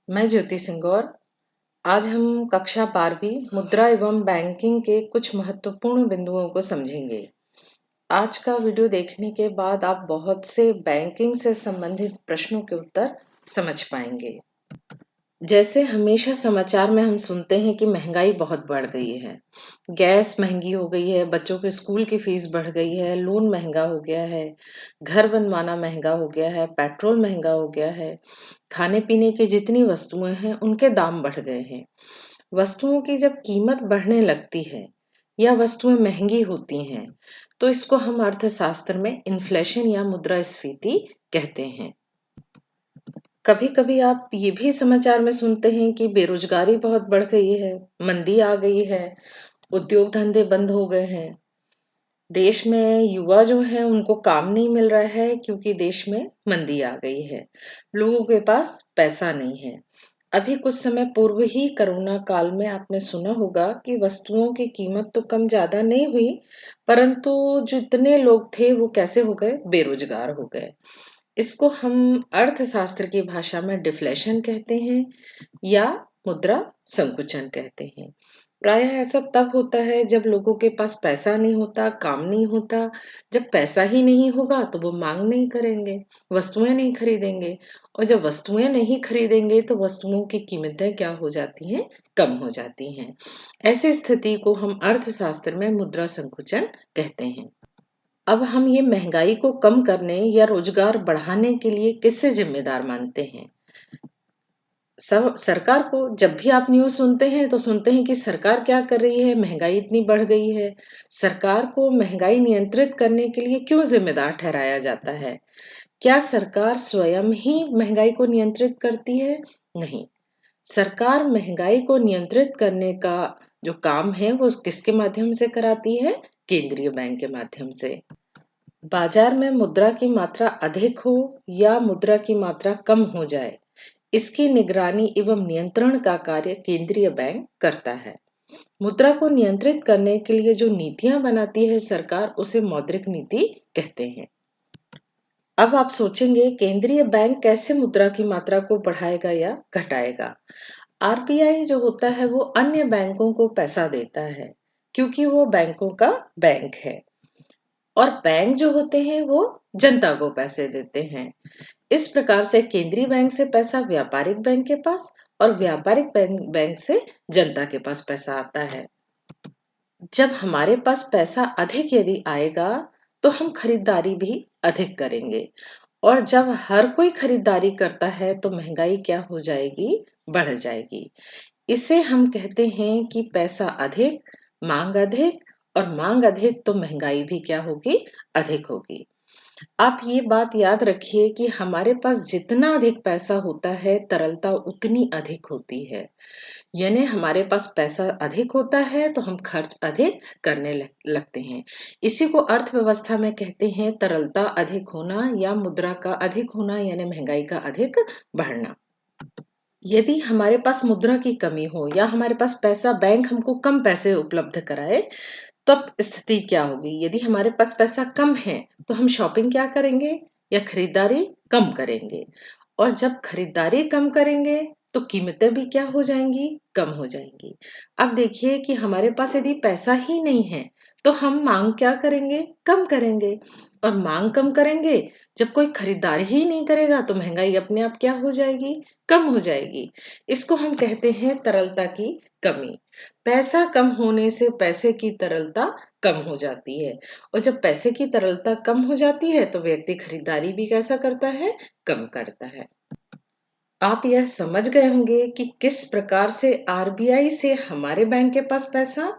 मैं ज्योति सिंगौर। आज हम कक्षा 12वीं मुद्रा एवं बैंकिंग के कुछ महत्वपूर्ण बिंदुओं को समझेंगे। आज का वीडियो देखने के बाद आप बहुत से बैंकिंग से संबंधित प्रश्नों के उत्तर समझ पाएंगे। जैसे हमेशा समाचार में हम सुनते हैं कि महंगाई बहुत बढ़ गई है। गैस महंगी हो गई है, बच्चों के स्कूल की फीस बढ़ गई है, लोन महंगा हो गया है, घर बनवाना महंगा हो गया है, पेट्रोल महंगा हो गया है, खाने पीने की जितनी वस्तुएं हैं उनके दाम बढ़ गए हैं। वस्तुओं की जब कीमत बढ़ने लगती है या वस्तुएं महंगी होती हैं, तो इसको हम अर्थशास्त्र में इन्फ्लेशन या मुद्रास्फीति कहते हैं। कभी कभी आप ये भी समाचार में सुनते हैं कि बेरोजगारी बहुत बढ़ गई है, मंदी आ गई है, उद्योग धंधे बंद हो गए हैं। देश में युवा जो है उनको काम नहीं मिल रहा है क्योंकि देश में मंदी आ गई है, लोगों के पास पैसा नहीं है। अभी कुछ समय पूर्व ही कोरोना काल में आपने सुना होगा कि वस्तुओं की कीमत तो कम ज्यादा नहीं हुई, परंतु जितने लोग थे वो कैसे हो गए, बेरोजगार हो गए। इसको हम अर्थशास्त्र की भाषा में डिफ्लेशन कहते हैं या मुद्रा संकुचन कहते हैं। प्रायः ऐसा तब होता है जब लोगों के पास पैसा नहीं होता, काम नहीं होता। जब पैसा ही नहीं होगा तो वो मांग नहीं करेंगे, वस्तुएं नहीं खरीदेंगे, और जब वस्तुएं नहीं खरीदेंगे तो वस्तुओं की कीमतें क्या हो जाती हैं, कम हो जाती हैं। ऐसी स्थिति को हम अर्थशास्त्र में मुद्रा संकुचन कहते हैं। अब हम ये महंगाई को कम करने या रोजगार बढ़ाने के लिए किससे जिम्मेदार मानते हैं? सब सरकार को। जब भी आप न्यूज़ सुनते हैं तो सुनते हैं कि सरकार क्या कर रही है, महंगाई इतनी बढ़ गई है। सरकार को महंगाई नियंत्रित करने के लिए क्यों जिम्मेदार ठहराया जाता है? क्या सरकार स्वयं ही महंगाई को नियंत्रित करती है? नहीं। सरकार महंगाई को नियंत्रित करने का जो काम है वो किसके माध्यम से कराती है? केंद्रीय बैंक के माध्यम से। बाजार में मुद्रा की मात्रा अधिक हो या मुद्रा की मात्रा कम हो जाए, इसकी निगरानी एवं नियंत्रण का कार्य केंद्रीय बैंक करता है। मुद्रा को नियंत्रित करने के लिए जो नीतियां बनाती है सरकार, उसे मौद्रिक नीति कहते हैं। अब आप सोचेंगे केंद्रीय बैंक कैसे मुद्रा की मात्रा को बढ़ाएगा या घटाएगा? आरबीआई जो होता है वो अन्य बैंकों को पैसा देता है, क्योंकि वो बैंकों का बैंक है। और बैंक जो होते हैं वो जनता को पैसे देते हैं। इस प्रकार से केंद्रीय बैंक से पैसा व्यापारिक बैंक के पास और व्यापारिक बैंक से जनता के पास पैसा आता है। जब हमारे पास पैसा अधिक यदि आएगा तो हम खरीदारी भी अधिक करेंगे, और जब हर कोई खरीदारी करता है तो महंगाई क्या हो जाएगी, बढ़ जाएगी। इसे हम कहते हैं कि पैसा अधिक, मांग अधिक, और मांग अधिक तो महंगाई भी क्या होगी, अधिक होगी। आप ये बात याद रखिए कि हमारे पास जितना अधिक पैसा होता है, तरलता उतनी अधिक होती है। यानी हमारे पास पैसा अधिक होता है तो हम खर्च अधिक करने लगते हैं। इसी को अर्थव्यवस्था में कहते हैं तरलता अधिक होना या मुद्रा का अधिक होना, यानी महंगाई का अधिक बढ़ना। यदि हमारे पास मुद्रा की कमी हो या हमारे पास पैसा, बैंक हमको कम पैसे उपलब्ध कराए, तब स्थिति क्या होगी? यदि हमारे पास पैसा कम है तो हम शॉपिंग क्या करेंगे या खरीदारी कम करेंगे, और जब खरीदारी कम करेंगे तो कीमतें भी क्या हो जाएंगी, कम हो जाएंगी। अब देखिए कि हमारे पास यदि पैसा ही नहीं है तो हम मांग क्या करेंगे, कम करेंगे, और मांग कम करेंगे। जब कोई खरीदारी ही नहीं करेगा तो महंगाई अपने आप क्या हो जाएगी, कम हो जाएगी। इसको हम कहते हैं तरलता की कमी। पैसा कम होने से पैसे की तरलता कम हो जाती है, और जब पैसे की तरलता कम हो जाती है तो व्यक्ति खरीदारी भी कैसा करता है, कम करता है। आप यह समझ गए होंगे कि किस प्रकार से आरबीआई से हमारे बैंक के पास पैसा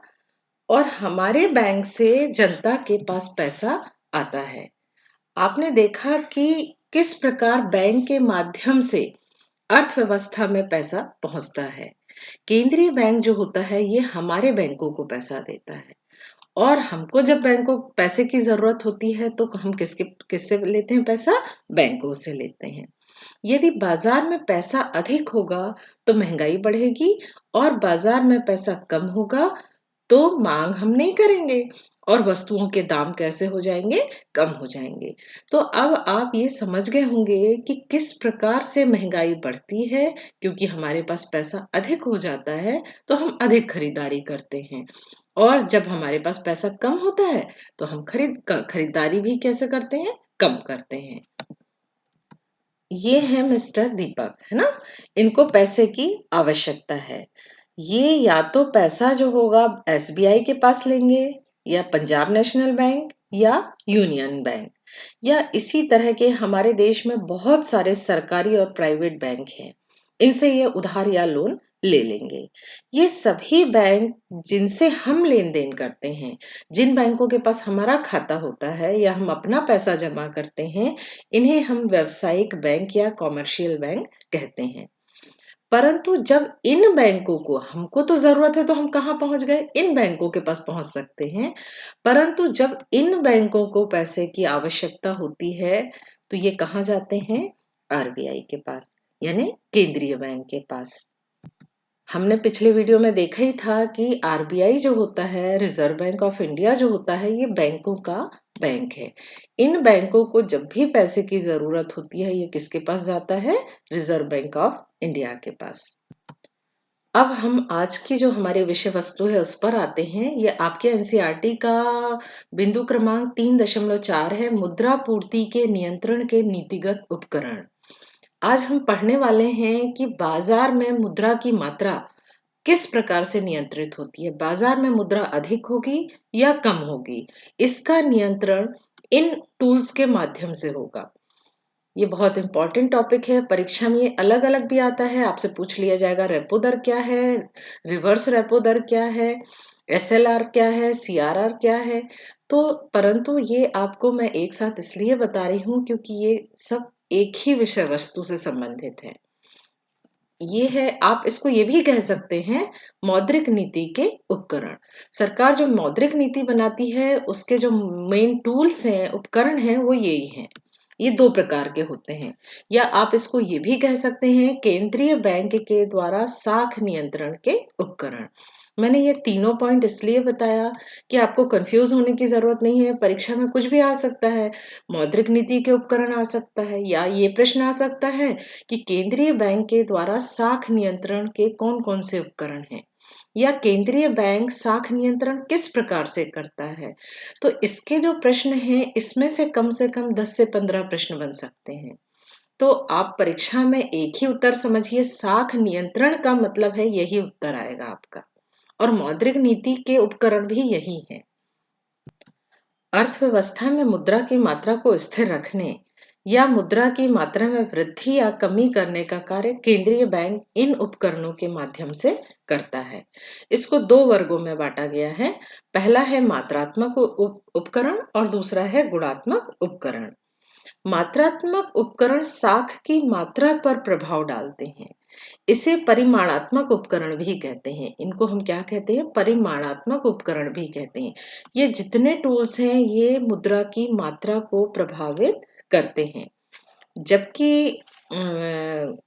और हमारे बैंक से जनता के पास पैसा आता है। आपने देखा कि किस प्रकार बैंक के माध्यम से अर्थव्यवस्था में पैसा पहुंचता है। केंद्रीय बैंक जो होता है ये हमारे बैंकों को पैसा देता है, और हमको जब बैंकों पैसे की जरूरत होती है तो हम किससे लेते हैं पैसा, बैंकों से लेते हैं। यदि बाजार में पैसा अधिक होगा तो महंगाई बढ़ेगी, और बाजार में पैसा कम होगा तो मांग हम नहीं करेंगे और वस्तुओं के दाम कैसे हो जाएंगे? कम हो जाएंगे। तो अब आप ये समझ गए होंगे कि किस प्रकार से महंगाई बढ़ती है, क्योंकि हमारे पास पैसा अधिक हो जाता है तो हम अधिक खरीदारी करते हैं, और जब हमारे पास पैसा कम होता है तो हम खरीदारी भी कैसे करते हैं? कम करते हैं। ये है मिस्टर दीपक, है ना? इनको पैसे की आवश्यकता है। ये या तो पैसा जो होगा एसबीआई के पास लेंगे, या पंजाब नेशनल बैंक, या यूनियन बैंक, या इसी तरह के हमारे देश में बहुत सारे सरकारी और प्राइवेट बैंक हैं। इनसे ये उधार या लोन ले लेंगे। ये सभी बैंक जिनसे हम लेन देन करते हैं, जिन बैंकों के पास हमारा खाता होता है या हम अपना पैसा जमा करते हैं, इन्हें हम व्यावसायिक बैंक या कॉमर्शियल बैंक कहते हैं। परंतु जब इन बैंकों को, हमको तो जरूरत है तो हम कहाँ पहुंच गए? इन बैंकों के पास पहुंच सकते हैं। परंतु जब इन बैंकों को पैसे की आवश्यकता होती है तो ये कहाँ जाते हैं? आरबीआई के पास, यानी केंद्रीय बैंक के पास। हमने पिछले वीडियो में देखा ही था कि आरबीआई जो होता है, रिजर्व बैंक ऑफ इंडिया जो होता है, ये बैंकों का बैंक है। इन बैंकों को जब भी पैसे की जरूरत होती है, ये किसके पास जाता है? रिजर्व बैंक ऑफ इंडिया के पास। अब हम आज की जो हमारी विषय वस्तु है उस पर आते हैं। ये आपके एनसीईआरटी का बिंदु क्रमांक 3.4 है, मुद्रा पूर्ति के नियंत्रण के नीतिगत उपकरण। आज हम पढ़ने वाले हैं कि बाजार में मुद्रा की मात्रा किस प्रकार से नियंत्रित होती है। बाजार में मुद्रा अधिक होगी या कम होगी, इसका नियंत्रण इन टूल्स के माध्यम से होगा। ये बहुत इंपॉर्टेंट टॉपिक है। परीक्षा में ये अलग अलग भी आता है, आपसे पूछ लिया जाएगा रेपो दर क्या है, रिवर्स रेपो दर क्या है, एसएलआर क्या है, सीआरआर क्या है। तो परंतु ये आपको मैं एक साथ इसलिए बता रही हूँ क्योंकि ये सब एक ही विषय वस्तु से संबंधित है। ये है, आप इसको ये भी कह सकते हैं, मौद्रिक नीति के उपकरण। सरकार जो मौद्रिक नीति बनाती है उसके जो मेन टूल्स हैं, उपकरण हैं, वो यही हैं। ये दो प्रकार के होते हैं। या आप इसको ये भी कह सकते हैं, केंद्रीय बैंक के द्वारा साख नियंत्रण के उपकरण। मैंने ये तीनों पॉइंट इसलिए बताया कि आपको कंफ्यूज होने की जरूरत नहीं है। परीक्षा में कुछ भी आ सकता है, मौद्रिक नीति के उपकरण आ सकता है, या ये प्रश्न आ सकता है कि केंद्रीय बैंक के द्वारा साख नियंत्रण के कौन कौन से उपकरण हैं, या केंद्रीय बैंक साख नियंत्रण किस प्रकार से करता है। तो इसके जो प्रश्न हैं, इसमें से कम 10 से 15 प्रश्न बन सकते हैं। तो आप परीक्षा में एक ही उत्तर समझिए, साख नियंत्रण का मतलब है यही उत्तर आएगा आपका, और मौद्रिक नीति के उपकरण भी यही है। अर्थव्यवस्था में मुद्रा की मात्रा को स्थिर रखने या मुद्रा की मात्रा में वृद्धि या कमी करने का कार्य केंद्रीय बैंक इन उपकरणों के माध्यम से करता है। इसको दो वर्गों में बांटा गया है। पहला है मात्रात्मक उपकरण और दूसरा है गुणात्मक उपकरण। मात्रात्मक उपकरण साख की मात्रा पर प्रभाव डालते हैं। इसे परिमाणात्मक उपकरण भी कहते हैं। इनको हम क्या कहते हैं? परिमाणात्मक उपकरण भी कहते हैं। ये जितने टूल्स हैं, ये मुद्रा की मात्रा को प्रभावित करते हैं। जबकि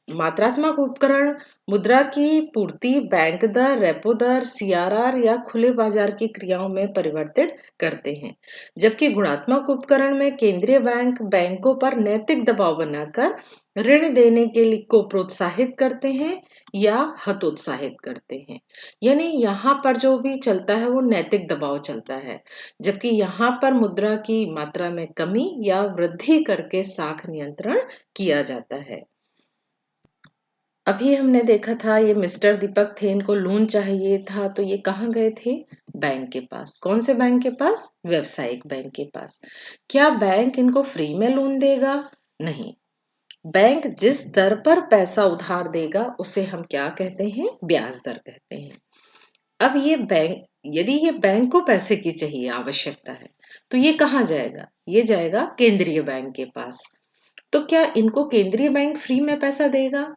मात्रात्मक उपकरण मुद्रा की पूर्ति बैंक दर, रेपो दर, सीआरआर या खुले बाजार की क्रियाओं में परिवर्तित करते हैं। जबकि गुणात्मक उपकरण में केंद्रीय बैंक बैंकों पर नैतिक दबाव बनाकर ऋण देने के लिए को प्रोत्साहित करते हैं या हतोत्साहित करते हैं। यानी यहाँ पर जो भी चलता है वो नैतिक दबाव चलता है, जबकि यहाँ पर मुद्रा की मात्रा में कमी या वृद्धि करके साख नियंत्रण किया जाता है। अभी हमने देखा था, ये मिस्टर दीपक थे, इनको लोन चाहिए था, तो ये कहाँ गए थे? बैंक के पास। कौन से बैंक के पास? व्यावसायिक बैंक के पास। क्या बैंक इनको फ्री में लोन देगा? नहीं। बैंक जिस दर पर पैसा उधार देगा उसे हम क्या कहते हैं? ब्याज दर कहते हैं। अब ये बैंक, यदि ये बैंक को पैसे की चाहिए, आवश्यकता है, तो ये कहाँ जाएगा? ये जाएगा केंद्रीय बैंक के पास। तो क्या इनको केंद्रीय बैंक फ्री में पैसा देगा?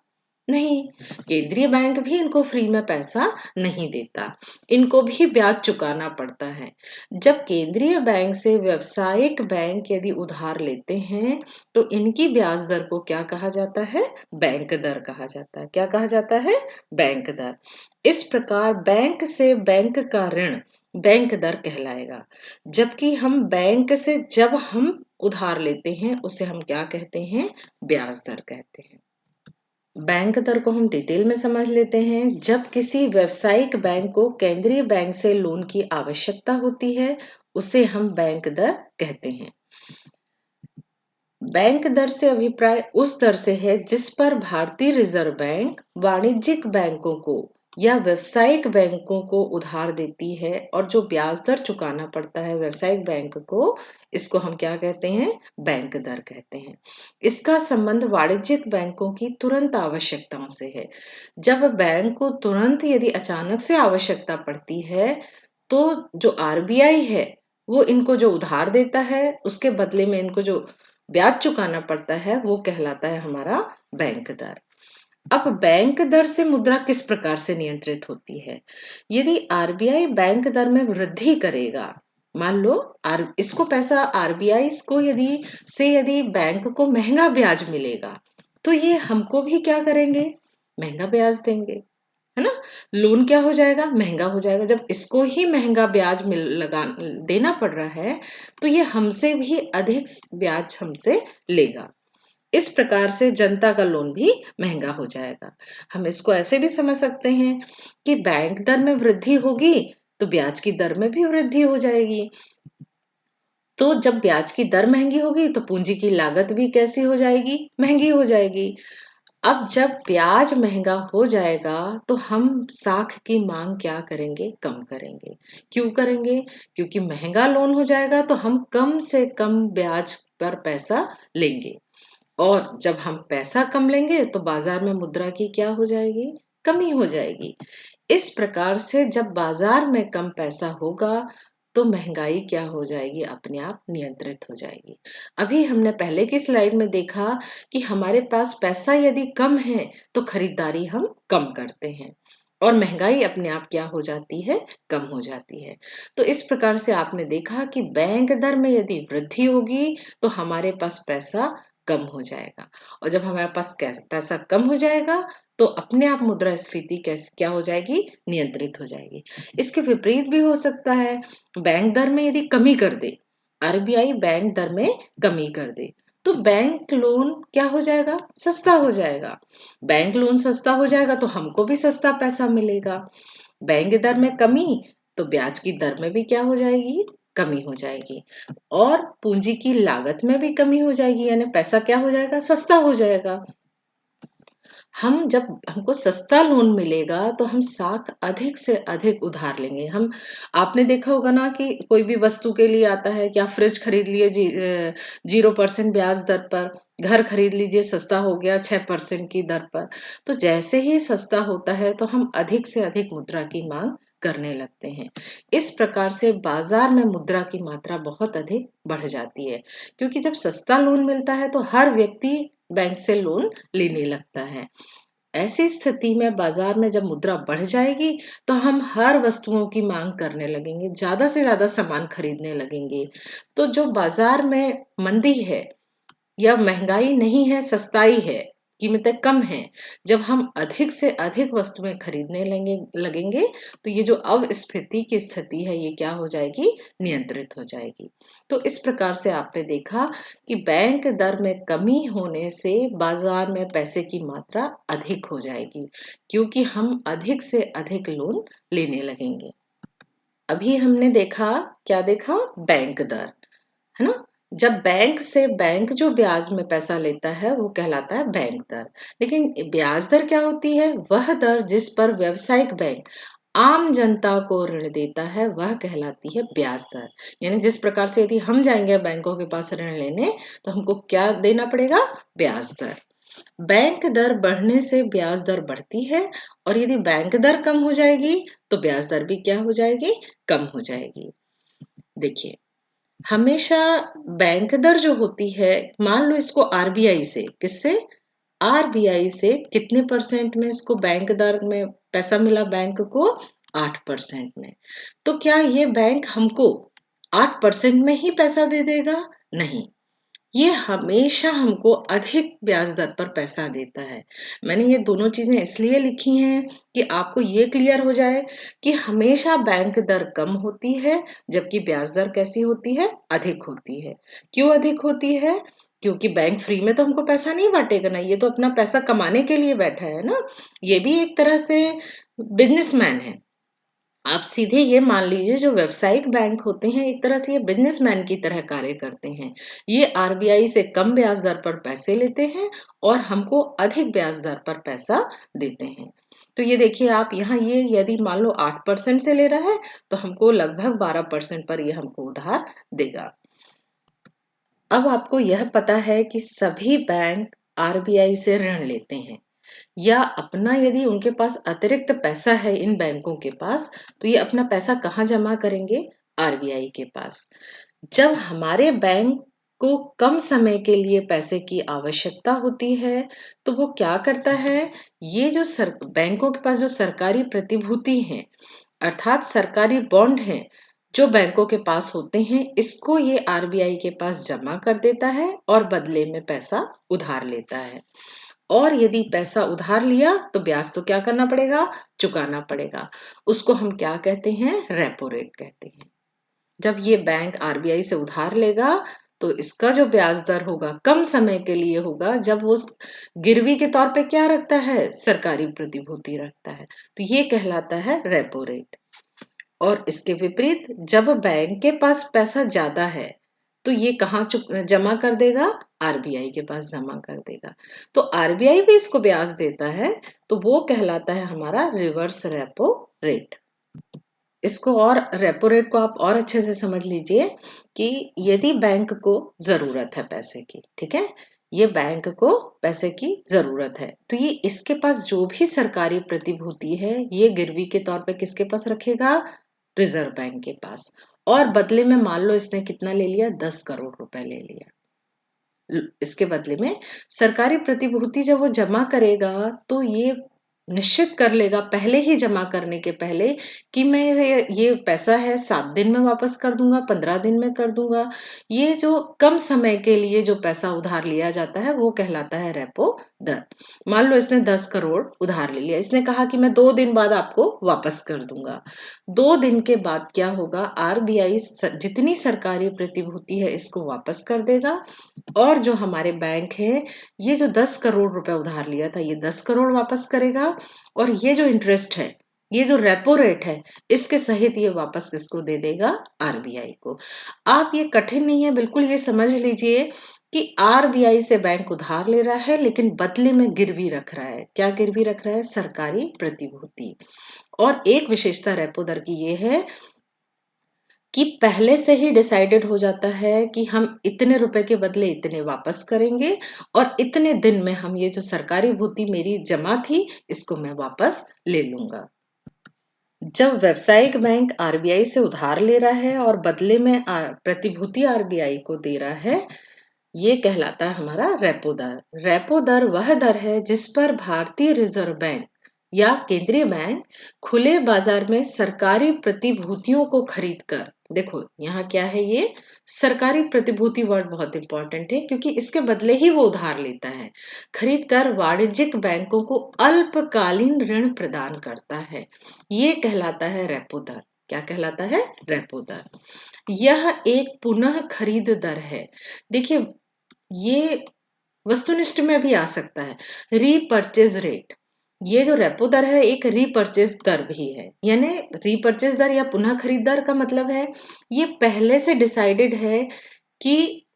नहीं, केंद्रीय बैंक भी इनको फ्री में पैसा नहीं देता, इनको भी ब्याज चुकाना पड़ता है। जब केंद्रीय बैंक से व्यावसायिक बैंक यदि उधार लेते हैं तो इनकी ब्याज दर को क्या कहा जाता है? बैंक दर कहा जाता है। क्या कहा जाता है? बैंक दर। इस प्रकार बैंक से बैंक का ऋण बैंक दर कहलाएगा। जबकि हम बैंक से जब हम उधार लेते हैं उसे हम क्या कहते हैं? ब्याज दर कहते हैं। बैंक दर को हम डिटेल में समझ लेते हैं। जब किसी व्यावसायिक बैंक को केंद्रीय बैंक से लोन की आवश्यकता होती है, उसे हम बैंक दर कहते हैं। बैंक दर से अभिप्राय उस दर से है जिस पर भारतीय रिजर्व बैंक वाणिज्यिक बैंकों को या व्यावसायिक बैंकों को उधार देती है, और जो ब्याज दर चुकाना पड़ता है व्यावसायिक बैंक को, इसको हम क्या कहते हैं? बैंक दर कहते हैं। इसका संबंध वाणिज्यिक बैंकों की तुरंत आवश्यकताओं से है। जब बैंक को तुरंत यदि अचानक से आवश्यकता पड़ती है, तो जो आरबीआई है वो इनको जो उधार देता है उसके बदले में इनको जो ब्याज चुकाना पड़ता है वो कहलाता है हमारा बैंक दर। अब बैंक दर से मुद्रा किस प्रकार से नियंत्रित होती है? यदि आरबीआई बैंक दर में वृद्धि करेगा, मान लो इसको पैसा आरबीआई को यदि बैंक को महंगा ब्याज मिलेगा, तो ये हमको भी क्या करेंगे? महंगा ब्याज देंगे, है ना? लोन क्या हो जाएगा? महंगा हो जाएगा। जब इसको ही महंगा ब्याज देना पड़ रहा है, तो ये हमसे भी अधिक ब्याज हमसे लेगा। इस प्रकार से जनता का लोन भी महंगा हो जाएगा। हम इसको ऐसे भी समझ सकते हैं कि बैंक दर में वृद्धि होगी तो ब्याज की दर में भी वृद्धि हो जाएगी। तो जब ब्याज की दर महंगी होगी तो पूंजी की लागत भी कैसी हो जाएगी? महंगी हो जाएगी। अब जब ब्याज महंगा हो जाएगा तो हम साख की मांग क्या करेंगे? कम करेंगे। क्यों करेंगे? क्योंकि महंगा लोन हो जाएगा तो हम कम से कम ब्याज पर पैसा लेंगे, और जब हम पैसा कम लेंगे तो बाजार में मुद्रा की क्या हो जाएगी? कमी हो जाएगी। इस प्रकार से जब बाजार में कम पैसा होगा तो महंगाई क्या हो जाएगी? अपने आप नियंत्रित हो जाएगी। अभी हमने पहले की स्लाइड में देखा कि हमारे पास पैसा यदि कम है तो खरीदारी हम कम करते हैं, और महंगाई अपने आप क्या हो जाती है? कम हो जाती है। तो इस प्रकार से आपने देखा कि बैंक दर में यदि वृद्धि होगी तो हमारे पास पैसा कम हो जाएगा, और जब हमारे पास पैसा कम हो जाएगा तो अपने आप मुद्रास्फीति क्या हो जाएगी? नियंत्रित हो जाएगी। इसके विपरीत भी हो सकता है। बैंक दर में यदि कमी कर दे, आरबीआई बैंक दर में कमी कर दे, तो बैंक लोन क्या हो जाएगा? सस्ता हो जाएगा। बैंक लोन सस्ता हो जाएगा तो हमको भी सस्ता पैसा मिलेगा। बैंक दर में कमी, तो ब्याज की दर में भी क्या हो जाएगी? कमी हो जाएगी, और पूंजी की लागत में भी कमी हो जाएगी, यानी पैसा क्या हो जाएगा? सस्ता हो जाएगा। जब हमको सस्ता लोन मिलेगा तो हम साख अधिक से अधिक उधार लेंगे। आपने देखा होगा ना कि कोई भी वस्तु के लिए आता है, क्या फ्रिज खरीद लिए 0% ब्याज दर पर, घर खरीद लीजिए सस्ता हो गया 6% की दर पर। तो जैसे ही सस्ता होता है तो हम अधिक से अधिक मुद्रा की मांग करने लगते हैं। इस प्रकार से बाजार में मुद्रा की मात्रा बहुत अधिक बढ़ जाती है, क्योंकि जब सस्ता लोन मिलता है तो हर व्यक्ति बैंक से लोन लेने लगता है। ऐसी स्थिति में बाजार में जब मुद्रा बढ़ जाएगी तो हम हर वस्तुओं की मांग करने लगेंगे, ज्यादा से ज्यादा सामान खरीदने लगेंगे। तो जो बाजार में मंदी है या महंगाई नहीं है, सस्ताई है, कीमतें कम हैं, जब हम अधिक से अधिक वस्तुएं खरीदने लगेंगे तो ये जो अस्फीति की स्थिति है ये क्या हो जाएगी? नियंत्रित हो जाएगी। तो इस प्रकार से आपने देखा कि बैंक दर में कमी होने से बाजार में पैसे की मात्रा अधिक हो जाएगी, क्योंकि हम अधिक से अधिक लोन लेने लगेंगे। अभी हमने देखा, क्या देखा? बैंक दर, है ना? जब बैंक से बैंक जो ब्याज में पैसा लेता है वो कहलाता है बैंक दर। लेकिन ब्याज दर क्या होती है? वह दर जिस पर व्यावसायिक बैंक आम जनता को ऋण देता है वह कहलाती है ब्याज दर। यानी जिस प्रकार से यदि हम जाएंगे बैंकों के पास ऋण लेने तो हमको क्या देना पड़ेगा? ब्याज दर। बैंक दर बढ़ने से ब्याज दर बढ़ती है, और यदि बैंक दर कम हो जाएगी तो ब्याज दर भी क्या हो जाएगी? कम हो जाएगी। देखिए, हमेशा बैंक दर जो होती है, मान लो इसको आरबीआई से, किससे? आरबीआई से कितने परसेंट में इसको बैंक दर में पैसा मिला बैंक को? 8% में। तो क्या ये बैंक हमको 8% में ही पैसा दे देगा? नहीं, ये हमेशा हमको अधिक ब्याज दर पर पैसा देता है। मैंने ये दोनों चीज़ें इसलिए लिखी हैं कि आपको ये क्लियर हो जाए कि हमेशा बैंक दर कम होती है, जबकि ब्याज दर कैसी होती है? अधिक होती है। क्यों अधिक होती है? क्योंकि बैंक फ्री में तो हमको पैसा नहीं बाँटेगा ना, ये तो अपना पैसा कमाने के लिए बैठा है ना। ये भी एक तरह से बिज़नेसमैन है। आप सीधे ये मान लीजिए जो व्यावसायिक बैंक होते हैं एक तरह से ये बिजनेसमैन की तरह कार्य करते हैं। ये आरबीआई से कम ब्याज दर पर पैसे लेते हैं और हमको अधिक ब्याज दर पर पैसा देते हैं। तो ये देखिए आप यहाँ ये यदि मान लो 8% से ले रहा है तो हमको लगभग 12% पर ये हमको उधार देगा। अब आपको यह पता है कि सभी बैंक आरबीआई से ऋण लेते हैं या अपना यदि उनके पास अतिरिक्त पैसा है इन बैंकों के पास तो ये अपना पैसा कहाँ जमा करेंगे? आरबीआई के पास। जब हमारे बैंक को कम समय के लिए पैसे की आवश्यकता होती है तो वो क्या करता है? ये जो बैंकों के पास जो सरकारी प्रतिभूति हैं अर्थात सरकारी बॉन्ड हैं जो बैंकों के पास होते हैं इसको ये आरबीआई के पास जमा कर देता है और बदले में पैसा उधार लेता है। और यदि पैसा उधार लिया तो ब्याज तो क्या करना पड़ेगा? चुकाना पड़ेगा। उसको हम क्या कहते हैं? रेपो रेट कहते हैं। जब ये बैंक आरबीआई से उधार लेगा तो इसका जो ब्याज दर होगा कम समय के लिए होगा जब वो गिरवी के तौर पे क्या रखता है? सरकारी प्रतिभूति रखता है। तो ये कहलाता है रेपो रेट। और इसके विपरीत जब बैंक के पास पैसा ज्यादा है तो ये कहाँ जमा कर देगा? आरबीआई के पास जमा कर देगा। तो आरबीआई भी इसको ब्याज देता है तो वो कहलाता है हमारा रिवर्स रेपो रेट। इसको और रेपो रेट को आप और अच्छे से समझ लीजिए कि यदि बैंक को जरूरत है पैसे की, ठीक है, ये बैंक को पैसे की जरूरत है तो ये इसके पास जो भी सरकारी प्रतिभूति है ये गिरवी के तौर पे किसके पास रखेगा? रिजर्व बैंक के पास। और बदले में मान लो इसने कितना ले लिया? 10 करोड़ रुपए ले लिया। इसके बदले में सरकारी प्रतिभूति जब वो जमा करेगा तो ये निश्चित कर लेगा पहले ही जमा करने के पहले कि मैं ये पैसा है 7 दिन में वापस कर दूंगा, 15 दिन में कर दूंगा। ये जो कम समय के लिए जो पैसा उधार लिया जाता है वो कहलाता है रेपो दर। मान लो इसने 10 करोड़ उधार ले लिया, इसने कहा कि मैं 2 दिन बाद आपको वापस कर दूंगा। 2 दिन के बाद क्या होगा? आरबीआई जितनी सरकारी प्रतिभूति है इसको वापस कर देगा और जो हमारे बैंक है ये जो 10 करोड़ रुपए उधार लिया था ये 10 करोड़ वापस करेगा और ये जो इंटरेस्ट है ये जो रेपो रेट है इसके सहित ये वापस किसको दे देगा? आरबीआई को। आप ये कठिन नहीं है, बिल्कुल ये समझ लीजिए कि आरबीआई से बैंक उधार ले रहा है लेकिन बदले में गिरवी रख रहा है। क्या गिरवी रख रहा है? सरकारी प्रतिभूति। और एक विशेषता रेपो दर की ये है कि पहले से ही डिसाइडेड हो जाता है कि हम इतने रुपए के बदले इतने वापस करेंगे और इतने दिन में हम ये जो सरकारी भूति मेरी जमा थी इसको मैं वापस ले लूंगा। जब व्यावसायिक बैंक आरबीआई से उधार ले रहा है और बदले में प्रतिभूति आरबीआई को दे रहा है ये कहलाता है हमारा रेपो दर। रेपो दर वह दर है जिस पर भारतीय रिजर्व बैंक या केंद्रीय बैंक खुले बाजार में सरकारी प्रतिभूतियों को खरीद कर, देखो यहाँ क्या है, ये सरकारी प्रतिभूति वर्ड बहुत इंपॉर्टेंट है क्योंकि इसके बदले ही वो उधार लेता है, खरीद कर वाणिज्यिक बैंकों को अल्पकालीन ऋण प्रदान करता है। ये कहलाता है रेपो दर। क्या कहलाता है? रेपो दर। यह एक पुनः खरीद दर है। देखिए ये वस्तुनिष्ठ में भी आ सकता है। रीपर्चेज रेट, ये जो रेपो दर है एक रीपर्चेज दर भी है। यानी रीपर्चेज दर या पुनः खरीद दर का मतलब है ये पहले से डिसाइडेड है कि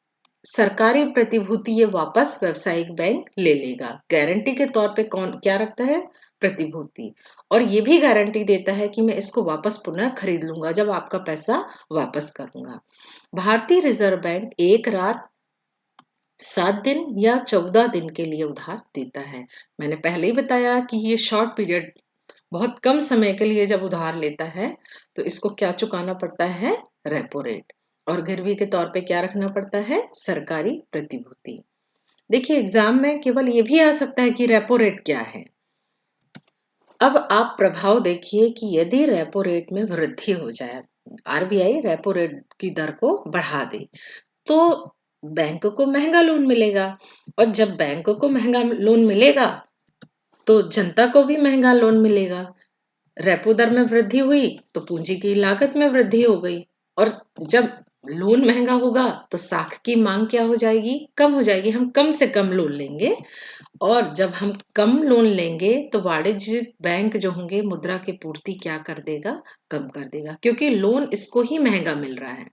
सरकारी प्रतिभूति ये वापस व्यावसायिक बैंक ले लेगा। गारंटी के तौर पे कौन क्या रखता है? प्रतिभूति। और ये भी गारंटी देता है कि मैं इसको वापस पुनः खरीद लूंगा जब आपका पैसा वापस करूंगा। भारतीय रिजर्व बैंक एक रात 7 दिन या 14 दिन के लिए उधार देता है। मैंने पहले ही बताया कि ये शॉर्ट पीरियड बहुत कम समय के लिए जब उधार लेता है तो इसको क्या चुकाना पड़ता है? Repo rate. और गिरवी के तौर पे क्या रखना पड़ता है? सरकारी प्रतिभूति। देखिए एग्जाम में केवल ये भी आ सकता है कि रेपो रेट क्या है। अब आप प्रभाव देखिए कि यदि रेपो रेट में वृद्धि हो जाए, आरबीआई रेपो रेट की दर को बढ़ा दे तो बैंक को महंगा लोन मिलेगा, और जब बैंक को महंगा लोन मिलेगा तो जनता को भी महंगा लोन मिलेगा। रेपो दर में वृद्धि हुई तो पूंजी की लागत में वृद्धि हो गई, और जब लोन महंगा होगा तो साख की मांग क्या हो जाएगी? कम हो जाएगी। हम कम से कम लोन लेंगे, और जब हम कम लोन लेंगे तो वाणिज्यिक बैंक जो होंगे मुद्रा की पूर्ति क्या कर देगा? कम कर देगा, क्योंकि लोन इसको ही महंगा मिल रहा है।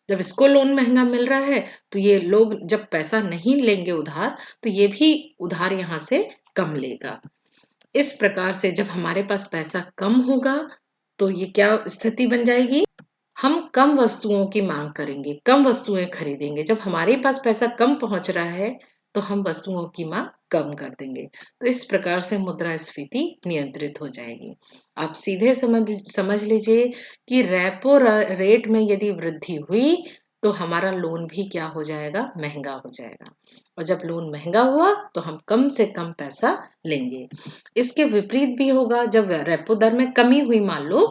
जब इसको लोन महंगा मिल रहा है तो ये लोग जब पैसा नहीं लेंगे उधार, तो ये भी उधार यहाँ से कम लेगा। इस प्रकार से जब हमारे पास पैसा कम होगा तो ये क्या स्थिति बन जाएगी? हम कम वस्तुओं की मांग करेंगे, कम वस्तुएं खरीदेंगे। जब हमारे पास पैसा कम पहुंच रहा है तो हम वस्तुओं की मांग कम कर देंगे। तो इस प्रकार से मुद्रास्फीति नियंत्रित हो जाएगी। आप सीधे समझ लीजिए कि रेपो रेट में यदि वृद्धि हुई तो हमारा लोन भी क्या हो जाएगा? महंगा हो जाएगा, और जब लोन महंगा हुआ तो हम कम से कम पैसा लेंगे। इसके विपरीत भी होगा। जब रेपो दर में कमी हुई मान लो,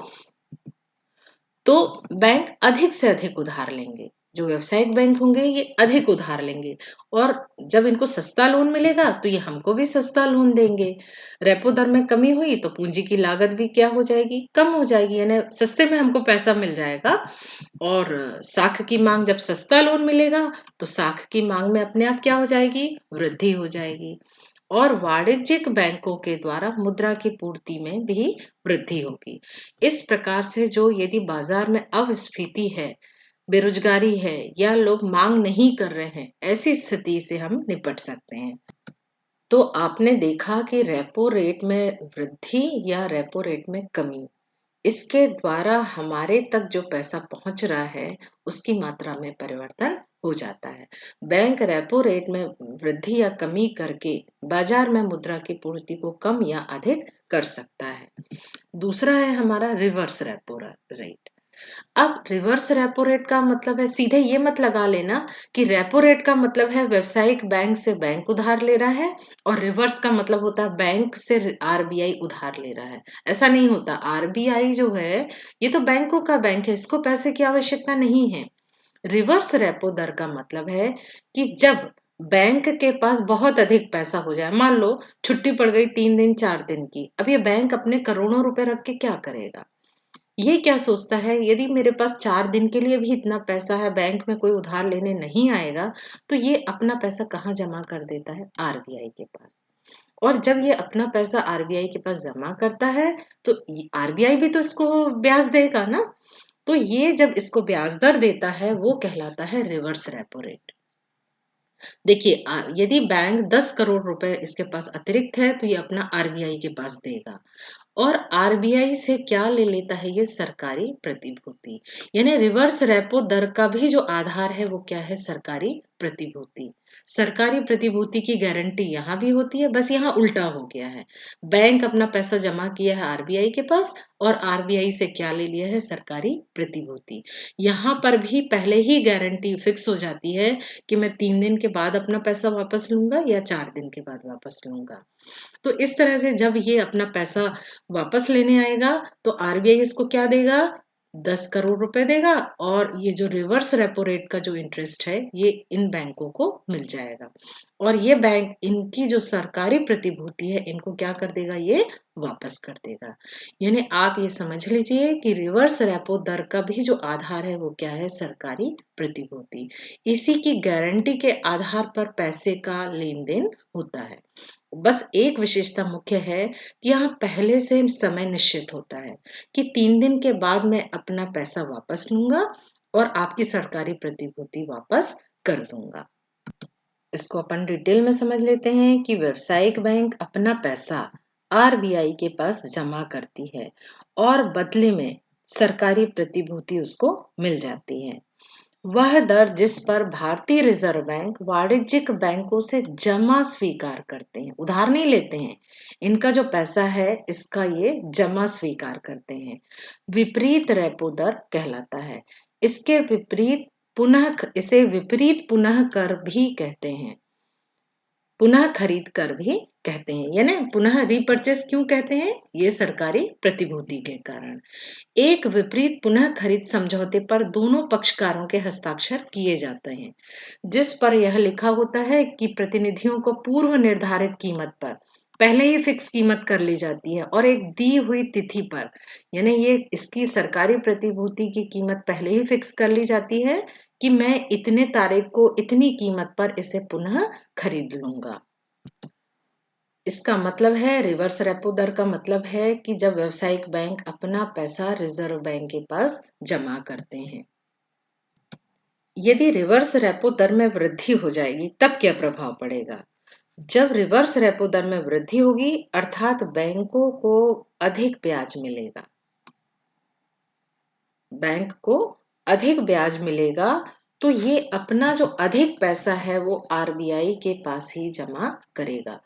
तो बैंक अधिक से अधिक उधार लेंगे। जो व्यावसायिक बैंक होंगे ये अधिक उधार लेंगे, और जब इनको सस्ता लोन मिलेगा तो ये हमको भी सस्ता लोन देंगे। रेपो दर में कमी हुई तो पूंजी की लागत भी क्या हो जाएगी? कम हो जाएगी, यानी सस्ते में हमको पैसा मिल जाएगा। और साख की मांग, जब सस्ता लोन मिलेगा तो साख की मांग में अपने आप क्या हो जाएगी? वृद्धि हो जाएगी, और वाणिज्यिक बैंकों के द्वारा मुद्रा की पूर्ति में भी वृद्धि होगी। इस प्रकार से जो यदि बाजार में अस्फीति है, बेरोजगारी है, या लोग मांग नहीं कर रहे हैं, ऐसी स्थिति से हम निपट सकते हैं। तो आपने देखा कि रेपो रेट में वृद्धि या रेपो रेट में कमी, इसके द्वारा हमारे तक जो पैसा पहुंच रहा है उसकी मात्रा में परिवर्तन हो जाता है। बैंक रेपो रेट में वृद्धि या कमी करके बाजार में मुद्रा की पूर्ति को कम या अधिक कर सकता है। दूसरा है हमारा रिवर्स रेपो रेट। अब रिवर्स रेपो रेट का मतलब है, सीधे ये मत लगा लेना कि रेपो रेट का मतलब है व्यावसायिक बैंक से बैंक उधार ले रहा है, और रिवर्स का मतलब होता है बैंक से आरबीआई उधार ले रहा है। ऐसा नहीं होता। आरबीआई जो है ये तो बैंकों का बैंक है, इसको पैसे की आवश्यकता नहीं है। रिवर्स रेपो दर का मतलब है कि जब बैंक के पास बहुत अधिक पैसा हो जाए, मान लो छुट्टी पड़ गई 3 दिन 4 दिन की, अब ये बैंक अपने करोड़ों रुपए रख के क्या करेगा? ये क्या सोचता है, यदि मेरे पास 4 दिन के लिए भी इतना पैसा है, बैंक में कोई उधार लेने नहीं आएगा, तो ये अपना पैसा कहाँ जमा कर देता है? आरबीआई के पास। और जब ये अपना पैसा आरबीआई के पास जमा करता है तो आरबीआई भी तो इसको ब्याज देगा ना। तो ये जब इसको ब्याज दर देता है वो कहलाता है रिवर्स रेपो रेट। देखिए, यदि बैंक 10 करोड़ रुपए इसके पास अतिरिक्त है तो ये अपना आरबीआई के पास देगा, और आरबीआई से क्या ले लेता है? ये सरकारी प्रतिभूति। यानी रिवर्स रेपो दर का भी जो आधार है वो क्या है? सरकारी प्रतिभूति। सरकारी प्रतिभूति की गारंटी यहाँ भी होती है, बस यहाँ उल्टा हो गया है। बैंक अपना पैसा जमा किया है आरबीआई के पास, और आरबीआई से क्या ले लिया है? सरकारी प्रतिभूति। यहाँ पर भी पहले ही गारंटी फिक्स हो जाती है कि मैं 3 दिन के बाद अपना पैसा वापस लूंगा या 4 दिन के बाद वापस लूंगा। तो इस तरह से जब ये अपना पैसा वापस लेने आएगा तो आरबीआई इसको क्या देगा? 10 करोड़ रुपए देगा, और ये जो रिवर्स रेपो रेट का जो इंटरेस्ट है ये इन बैंकों को मिल जाएगा, और ये बैंक इनकी जो सरकारी प्रतिभूति है इनको क्या कर देगा? ये वापस कर देगा। यानी आप ये समझ लीजिए कि रिवर्स रेपो दर का भी जो आधार है वो क्या है? सरकारी प्रतिभूति। इसी की गारंटी के आधार पर पैसे का लेन देन होता है। बस एक विशेषता मुख्य है कि यहाँ पहले से समय निश्चित होता है कि 3 दिन के बाद मैं अपना पैसा वापस लूंगा और आपकी सरकारी प्रतिभूति वापस कर दूंगा। इसको अपन डिटेल में समझ लेते हैं कि व्यावसायिक बैंक अपना पैसा आरबीआई के पास जमा करती है, और बदले में सरकारी प्रतिभूति उसको मिल जाती है। वह दर जिस पर भारतीय रिजर्व बैंक वाणिज्यिक बैंकों से जमा स्वीकार करते हैं, उधार नहीं लेते हैं, इनका जो पैसा है इसका ये जमा स्वीकार करते हैं, विपरीत रेपो दर कहलाता है। इसके विपरीत इसे विपरीत पुनः कर भी कहते हैं, पुनः खरीद कर भी कहते हैं, यानी पुनः रीपर्चेस क्यों कहते हैं? ये सरकारी प्रतिभूति के कारण। एक विपरीत पुनः खरीद समझौते पर दोनों पक्षकारों के हस्ताक्षर किए जाते हैं, जिस पर यह लिखा होता है कि प्रतिनिधियों को पूर्व निर्धारित कीमत पर पहले ही फिक्स कीमत कर ली जाती है और एक दी हुई तिथि पर, यानी ये इसकी सरकारी प्रतिभूति की कीमत पहले ही फिक्स कर ली जाती है कि मैं इतने तारीख को इतनी कीमत पर इसे पुनः खरीद लूंगा। इसका मतलब है, रिवर्स रेपो दर का मतलब है कि जब व्यावसायिक बैंक अपना पैसा रिजर्व बैंक के पास जमा करते हैं। यदि रिवर्स रेपो दर में वृद्धि हो जाएगी तब क्या प्रभाव पड़ेगा? जब रिवर्स रेपो दर में वृद्धि होगी अर्थात बैंकों को अधिक ब्याज मिलेगा, बैंक को अधिक ब्याज मिलेगा, तो ये अपना जो अधिक पैसा है वो आरबीआई के पास ही जमा करेगा।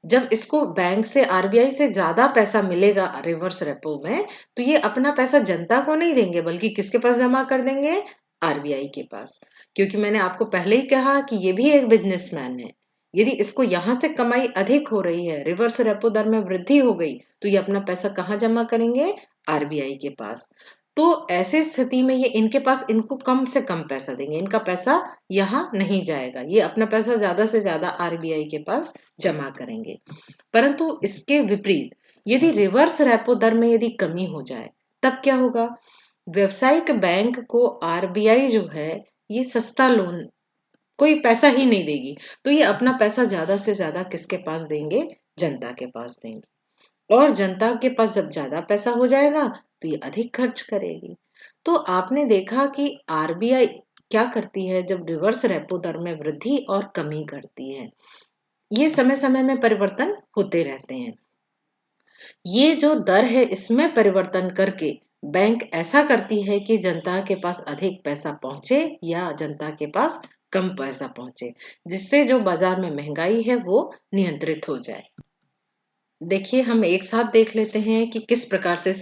जब इसको बैंक से आरबीआई से ज्यादा पैसा मिलेगा रिवर्स रेपो में, तो ये अपना पैसा जनता को नहीं देंगे बल्कि किसके पास जमा कर देंगे? आरबीआई के पास। क्योंकि मैंने आपको पहले ही कहा कि ये भी एक बिजनेसमैन है। यदि इसको यहां से कमाई अधिक हो रही है, रिवर्स रेपो दर में वृद्धि हो गई, तो ये अपना पैसा कहाँ जमा करेंगे? आरबीआई के पास। तो ऐसी स्थिति में ये इनके पास इनको कम से कम पैसा देंगे, इनका पैसा यहाँ नहीं जाएगा, ये अपना पैसा ज्यादा से ज्यादा आरबीआई के पास जमा करेंगे। परंतु इसके विपरीत यदि रिवर्स रेपो दर में यदि कमी हो जाए तब क्या होगा? व्यवसायिक बैंक को आरबीआई जो है ये सस्ता लोन, कोई पैसा ही नहीं देगी, तो ये अपना पैसा ज्यादा से ज्यादा किसके पास देंगे? जनता के पास देंगे। और जनता के पास जब ज्यादा पैसा हो जाएगा तो ये अधिक खर्च करेगी। तो आपने देखा कि आरबीआई क्या करती है जब रिवर्स रेपो दर में वृद्धि और कमी करती है, ये समय समय में परिवर्तन होते रहते हैं। ये जो दर है इसमें परिवर्तन करके बैंक ऐसा करती है कि जनता के पास अधिक पैसा पहुंचे या जनता के पास कम पैसा पहुंचे, जिससे जो बाजार में महंगाई है वो नियंत्रित हो जाए। देखिए, हम एक साथ देख लेते हैं कि किस प्रकार से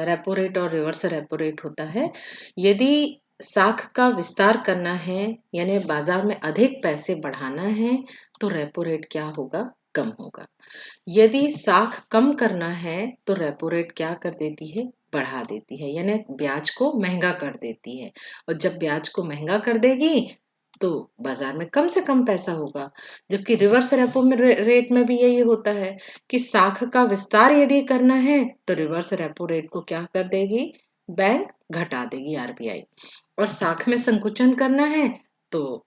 रेपो रेट और रिवर्स रेपो रेट होता है। यदि साख का विस्तार करना है, यानी बाजार में अधिक पैसे बढ़ाना है, तो रेपो रेट क्या होगा? कम होगा। यदि साख कम करना है तो रेपो रेट क्या कर देती है? बढ़ा देती है, यानी ब्याज को महंगा कर देती है। और जब ब्याज को महंगा कर देगी तो बाजार में कम से कम पैसा होगा। जबकि रिवर्स रेपो में रेट में भी यही होता है कि साख का विस्तार यदि करना है तो रिवर्स रेपो रेट को क्या कर देगी? बैंक घटा देगी आरबीआई। और साख में संकुचन करना है तो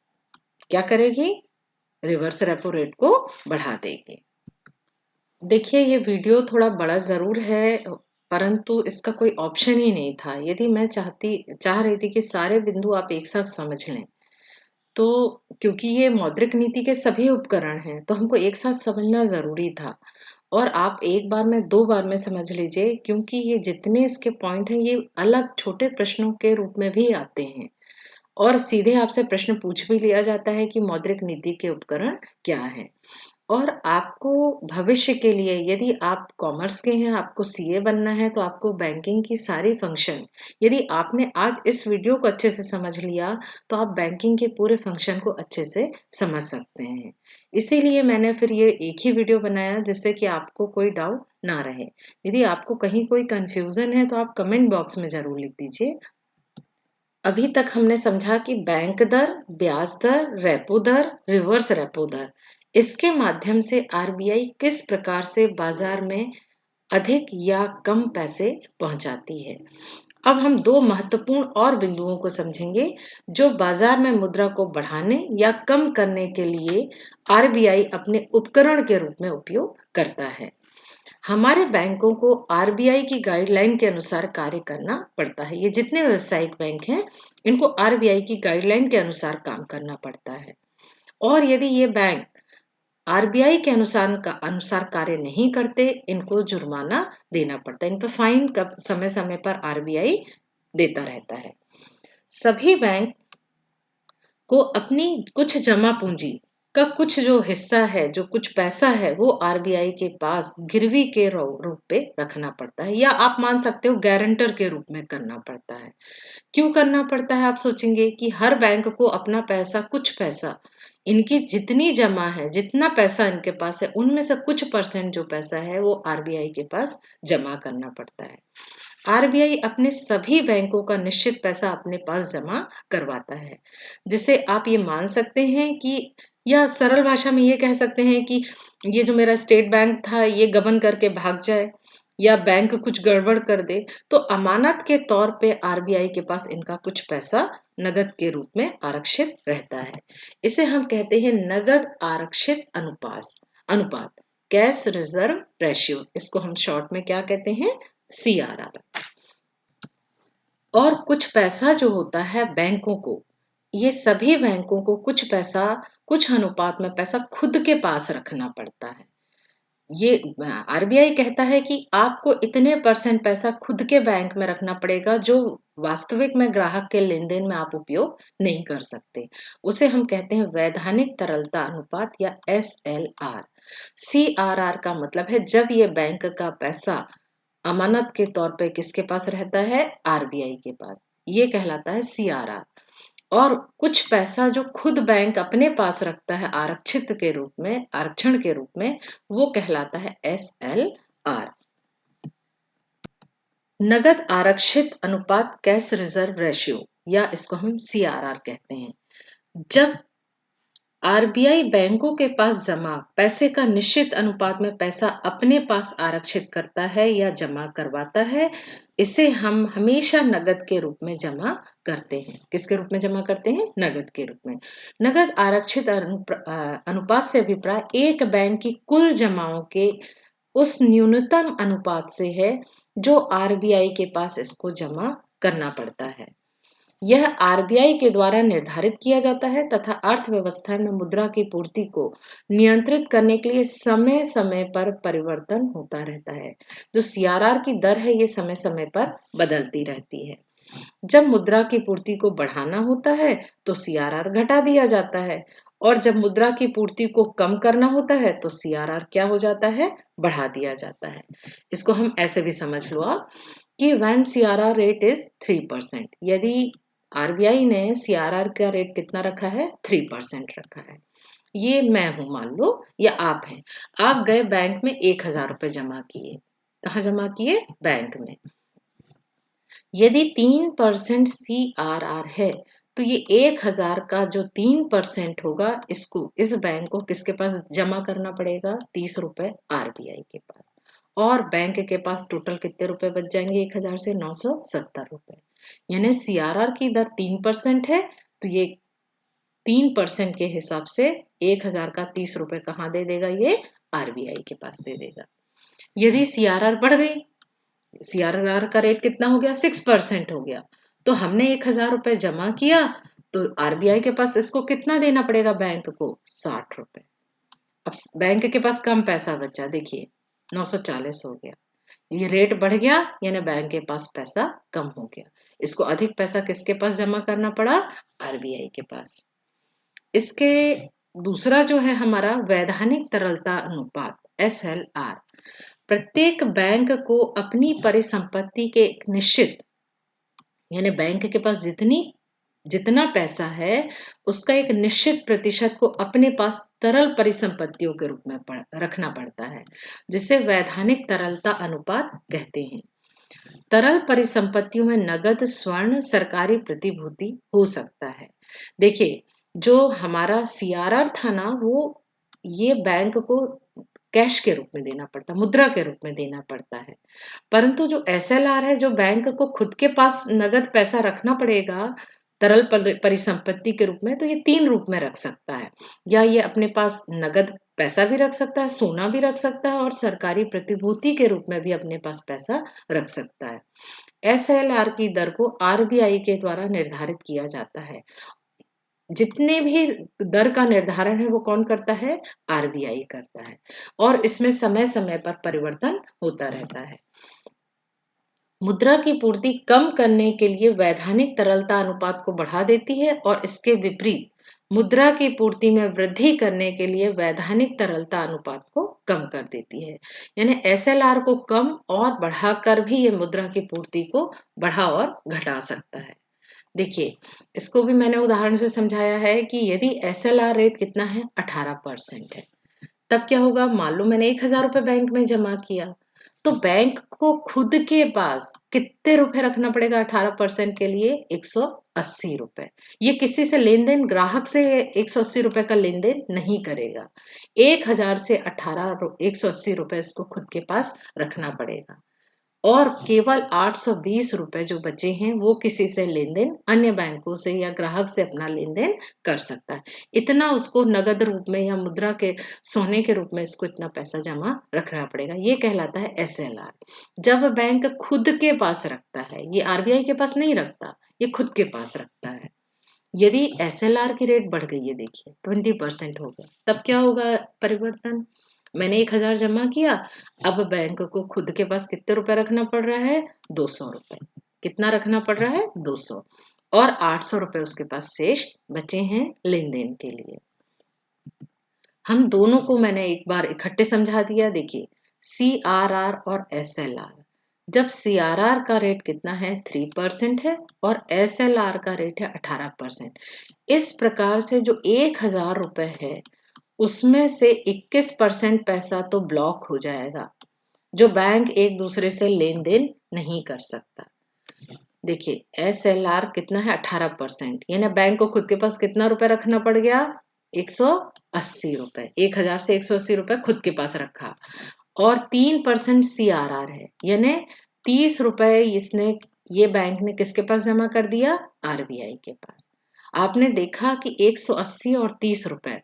क्या करेगी? रिवर्स रेपो रेट को बढ़ा देगी। देखिए, ये वीडियो थोड़ा बड़ा ज़रूर है, परंतु इसका कोई ऑप्शन ही नहीं था। यदि मैं चाह रही थी कि सारे बिंदु आप एक साथ समझ लें, तो क्योंकि ये मौद्रिक नीति के सभी उपकरण हैं, तो हमको एक साथ समझना ज़रूरी था। और आप एक बार में, 2 बार में समझ लीजिए, क्योंकि ये जितने इसके पॉइंट हैं, ये अलग छोटे प्रश्नों के रूप में भी आते हैं। और सीधे आपसे प्रश्न पूछ भी लिया जाता है कि मौद्रिक नीति के उपकरण क्या हैं। और आपको भविष्य के लिए, यदि आप कॉमर्स के हैं, आपको सीए बनना है, तो आपको बैंकिंग की सारी फंक्शन, यदि आपने आज इस वीडियो को अच्छे से समझ लिया, तो आप बैंकिंग के पूरे फंक्शन को अच्छे से समझ सकते हैं। इसीलिए मैंने फिर ये एक ही वीडियो बनाया जिससे कि आपको कोई डाउट ना रहे। यदि आपको कहीं कोई कंफ्यूजन है तो आप कमेंट बॉक्स में ज़रूर लिख दीजिए। अभी तक हमने समझा कि बैंक दर, ब्याज दर, रेपो दर, रिवर्स रेपो दर, इसके माध्यम से आरबीआई किस प्रकार से बाजार में अधिक या कम पैसे पहुंचाती है। अब हम 2 महत्वपूर्ण और बिंदुओं को समझेंगे जो बाजार में मुद्रा को बढ़ाने या कम करने के लिए आरबीआई अपने उपकरण के रूप में उपयोग करता है। हमारे बैंकों को आरबीआई की गाइडलाइन के अनुसार कार्य करना पड़ता है। ये जितने व्यावसायिक बैंक हैं, इनको आरबीआई की गाइडलाइन के अनुसार काम करना पड़ता है। और यदि ये बैंक आरबीआई के अनुसार कार्य नहीं करते, इनको जुर्माना देना पड़ता है। इन पर फाइन कब समय समय पर आरबीआई देता रहता है। सभी बैंक को अपनी कुछ जमा पूंजी का कुछ जो हिस्सा है, जो कुछ पैसा है, वो आरबीआई के पास गिरवी के रूप पे रखना पड़ता है, या आप मान सकते हो गारंटर के रूप में करना पड़ता है। क्यों करना पड़ता है? आप सोचेंगे कि हर बैंक को अपना पैसा, कुछ पैसा इनकी जितनी जमा है, जितना पैसा इनके पास है, उनमें से कुछ परसेंट जो पैसा है वो आरबीआई के पास जमा करना पड़ता है। आरबीआई अपने सभी बैंकों का निश्चित पैसा अपने पास जमा करवाता है, जिसे आप ये मान सकते हैं कि, या सरल भाषा में ये कह सकते हैं कि ये जो मेरा स्टेट बैंक था ये गबन करके भाग जाए या बैंक कुछ गड़बड़ कर दे, तो अमानत के तौर पे आरबीआई के पास इनका कुछ पैसा नगद के रूप में आरक्षित रहता है। इसे हम कहते हैं नगद आरक्षित अनुपात, कैश रिजर्व रेशियो। इसको हम शॉर्ट में क्या कहते हैं? सीआरआर। और कुछ पैसा जो होता है बैंकों को, ये सभी बैंकों को कुछ पैसा, कुछ अनुपात में पैसा खुद के पास रखना पड़ता है। ये आरबीआई कहता है कि आपको इतने परसेंट पैसा खुद के बैंक में रखना पड़ेगा जो वास्तविक में ग्राहक के लेन-देन में आप उपयोग नहीं कर सकते। उसे हम कहते हैं वैधानिक तरलता अनुपात या एसएलआर। सीआरआर का मतलब है जब ये बैंक का पैसा अमानत के तौर पे किसके पास रहता है? आरबीआई के पास। ये कहलाता है सीआरआर। और कुछ पैसा जो खुद बैंक अपने पास रखता है आरक्षित के रूप में, आरक्षण के रूप में, वो कहलाता है एसएलआर। नगद आरक्षित अनुपात, कैश रिजर्व रेशियो, या इसको हम सीआरआर कहते हैं। जब आरबीआई बैंकों के पास जमा पैसे का निश्चित अनुपात में पैसा अपने पास आरक्षित करता है या जमा करवाता है, इसे हम हमेशा नगद के रूप में जमा करते हैं। किसके रूप में जमा करते हैं? नगद के रूप में। नगद आरक्षित अनुपात से अभिप्राय एक बैंक की कुल जमाओं के उस न्यूनतम अनुपात से है जो आरबीआई के पास इसको जमा करना पड़ता है। यह आरबीआई के द्वारा निर्धारित किया जाता है तथा अर्थव्यवस्था में मुद्रा की पूर्ति को नियंत्रित करने के लिए समय समय पर परिवर्तन होता रहता है। जो सीआरआर की दर है ये समय समय पर बदलती रहती है। जब मुद्रा की पूर्ति को बढ़ाना होता है तो सीआरआर घटा दिया जाता है, और जब मुद्रा की पूर्ति को कम करना होता है तो सीआरआर क्या हो जाता है? बढ़ा दिया जाता है। इसको हम ऐसे भी समझ लो आप कि when CRR rate is 3%, यदि आरबीआई ने सीआरआर का रेट कितना रखा है? 3% रखा है। ये मैं हूं मान लो, या आप हैं। आप गए बैंक में 1,000 रुपए जमा किए। कहाँ जमा किए? बैंक में। यदि 3% सीआरआर है तो ये 1,000 का जो 3% होगा, इसको, इस बैंक को किसके पास जमा करना पड़ेगा? 30 रुपए आरबीआई के पास। और बैंक के पास टोटल कितने रुपए बच जाएंगे? 1,000 से 970 रुपए। यानी सीआरआर की दर 3% है, तो ये 3% के हिसाब से 1,000 का 30 रुपए कहाँ दे देगा? ये आरबीआई के पास दे देगा। यदि सीआरआर बढ़ गई, सीआरआर का रेट कितना हो गया? 6% हो गया, तो हमने 1,000 रुपए जमा किया, तो आरबीआई के पास इसको कितना देना पड़ेगा बैंक को? 60 रुपए। अब बैंक के पास कम पैसा बचा, देखिए 940 हो गया। ये रेट बढ़ गया यानी बैंक के पास पैसा कम हो गया। इसको अधिक पैसा किसके पास जमा करना पड़ा? आरबीआई के पास। इसके दूसरा जो है हमारा वैधानिक तरलता अनुपात, एसएलआर। प्रत्येक बैंक को अपनी परिसंपत्ति के एक निश्चित, यानी बैंक के पास जितना पैसा है उसका एक निश्चित प्रतिशत को अपने पास तरल परिसंपत्तियों के रूप में रखना पड़ता है, जिसे वैधानिक तरलता अनुपात कहते हैं। तरल परिसंपत्तियों में नगद, स्वर्ण, सरकारी प्रतिभूति हो सकता है। देखिए, जो हमारा सीआरआर था ना, वो ये बैंक को कैश के रूप में देना पड़ता, मुद्रा के रूप में देना पड़ता है। परंतु जो एसएलआर है, जो बैंक को खुद के पास नगद पैसा रखना पड़ेगा तरल परिसंपत्ति के रूप में, तो ये 3 रूप में रख सकता है। या ये अपने पास नगद पैसा भी रख सकता है, सोना भी रख सकता है, और सरकारी प्रतिभूति के रूप में भी अपने पास पैसा रख सकता है। एसएलआर की दर को आरबीआई के द्वारा निर्धारित किया जाता है। जितने भी दर का निर्धारण है वो कौन करता है? आरबीआई करता है। और इसमें समय समय पर परिवर्तन होता रहता है। मुद्रा की पूर्ति कम करने के लिए वैधानिक तरलता अनुपात को बढ़ा देती है, और इसके विपरीत मुद्रा की पूर्ति में वृद्धि करने के लिए वैधानिक तरलता अनुपात को कम कर देती है। यानी एसएलआर को कम और बढ़ाकर भी ये मुद्रा की पूर्ति को बढ़ा और घटा सकता है। देखिए, इसको भी मैंने उदाहरण से समझाया है कि यदि एसएलआर रेट कितना है, 18% है, तब क्या होगा? मान लो मैंने 1,000 रुपए बैंक में जमा किया, तो बैंक को खुद के पास कितने रुपए रखना पड़ेगा 18% के लिए? 180 रुपए। ये किसी से लेन-देन, ग्राहक से 180 रुपए का लेन-देन नहीं करेगा। 1,000 से 180 रुपए इसको खुद के पास रखना पड़ेगा। और केवल 820 रुपए जो बचे हैं वो किसी से लेन-देन, अन्य बैंकों से या ग्राहक से अपना लेन-देन कर सकता है। इतना उसको नगद रूप में या मुद्रा के सोने के रूप में इसको इतना पैसा जमा रखना पड़ेगा। ये कहलाता है एसएलआर। जब बैंक खुद के पास रखता है, ये आरबीआई के पास नहीं रखता, ये खुद के पास रखता है। यदि एसएलआर की रेट बढ़ गई है, देखिए 20% हो गया, तब क्या होगा परिवर्तन? मैंने 1,000 जमा किया, अब बैंक को खुद के पास कितने रुपए रखना पड़ रहा है? 200 रुपए। कितना रखना पड़ रहा है? 200। और 800 रुपए उसके पास शेष बचे हैं लेन देन के लिए। हम दोनों को मैंने एक बार इकट्ठे समझा दिया। देखिए, सीआरआर और एसएलआर। जब सीआरआर का रेट कितना है? 3% है और एसएलआर का रेट है 18%। इस प्रकार से जो 1,000 रुपए है उसमें से 21% पैसा तो ब्लॉक हो जाएगा, जो बैंक एक दूसरे से लेन देन नहीं कर सकता। देखिए, एसएलआर कितना है? 18%। यानी बैंक को खुद के पास कितना रुपए रखना पड़ गया? 180 रुपए। 1,000 से 180 रुपए खुद के पास रखा। और 3% सीआरआर है, यानी 30 रुपए ये बैंक ने किसके पास जमा कर दिया? आरबीआई के पास। आपने देखा कि 180 और 30 रुपए,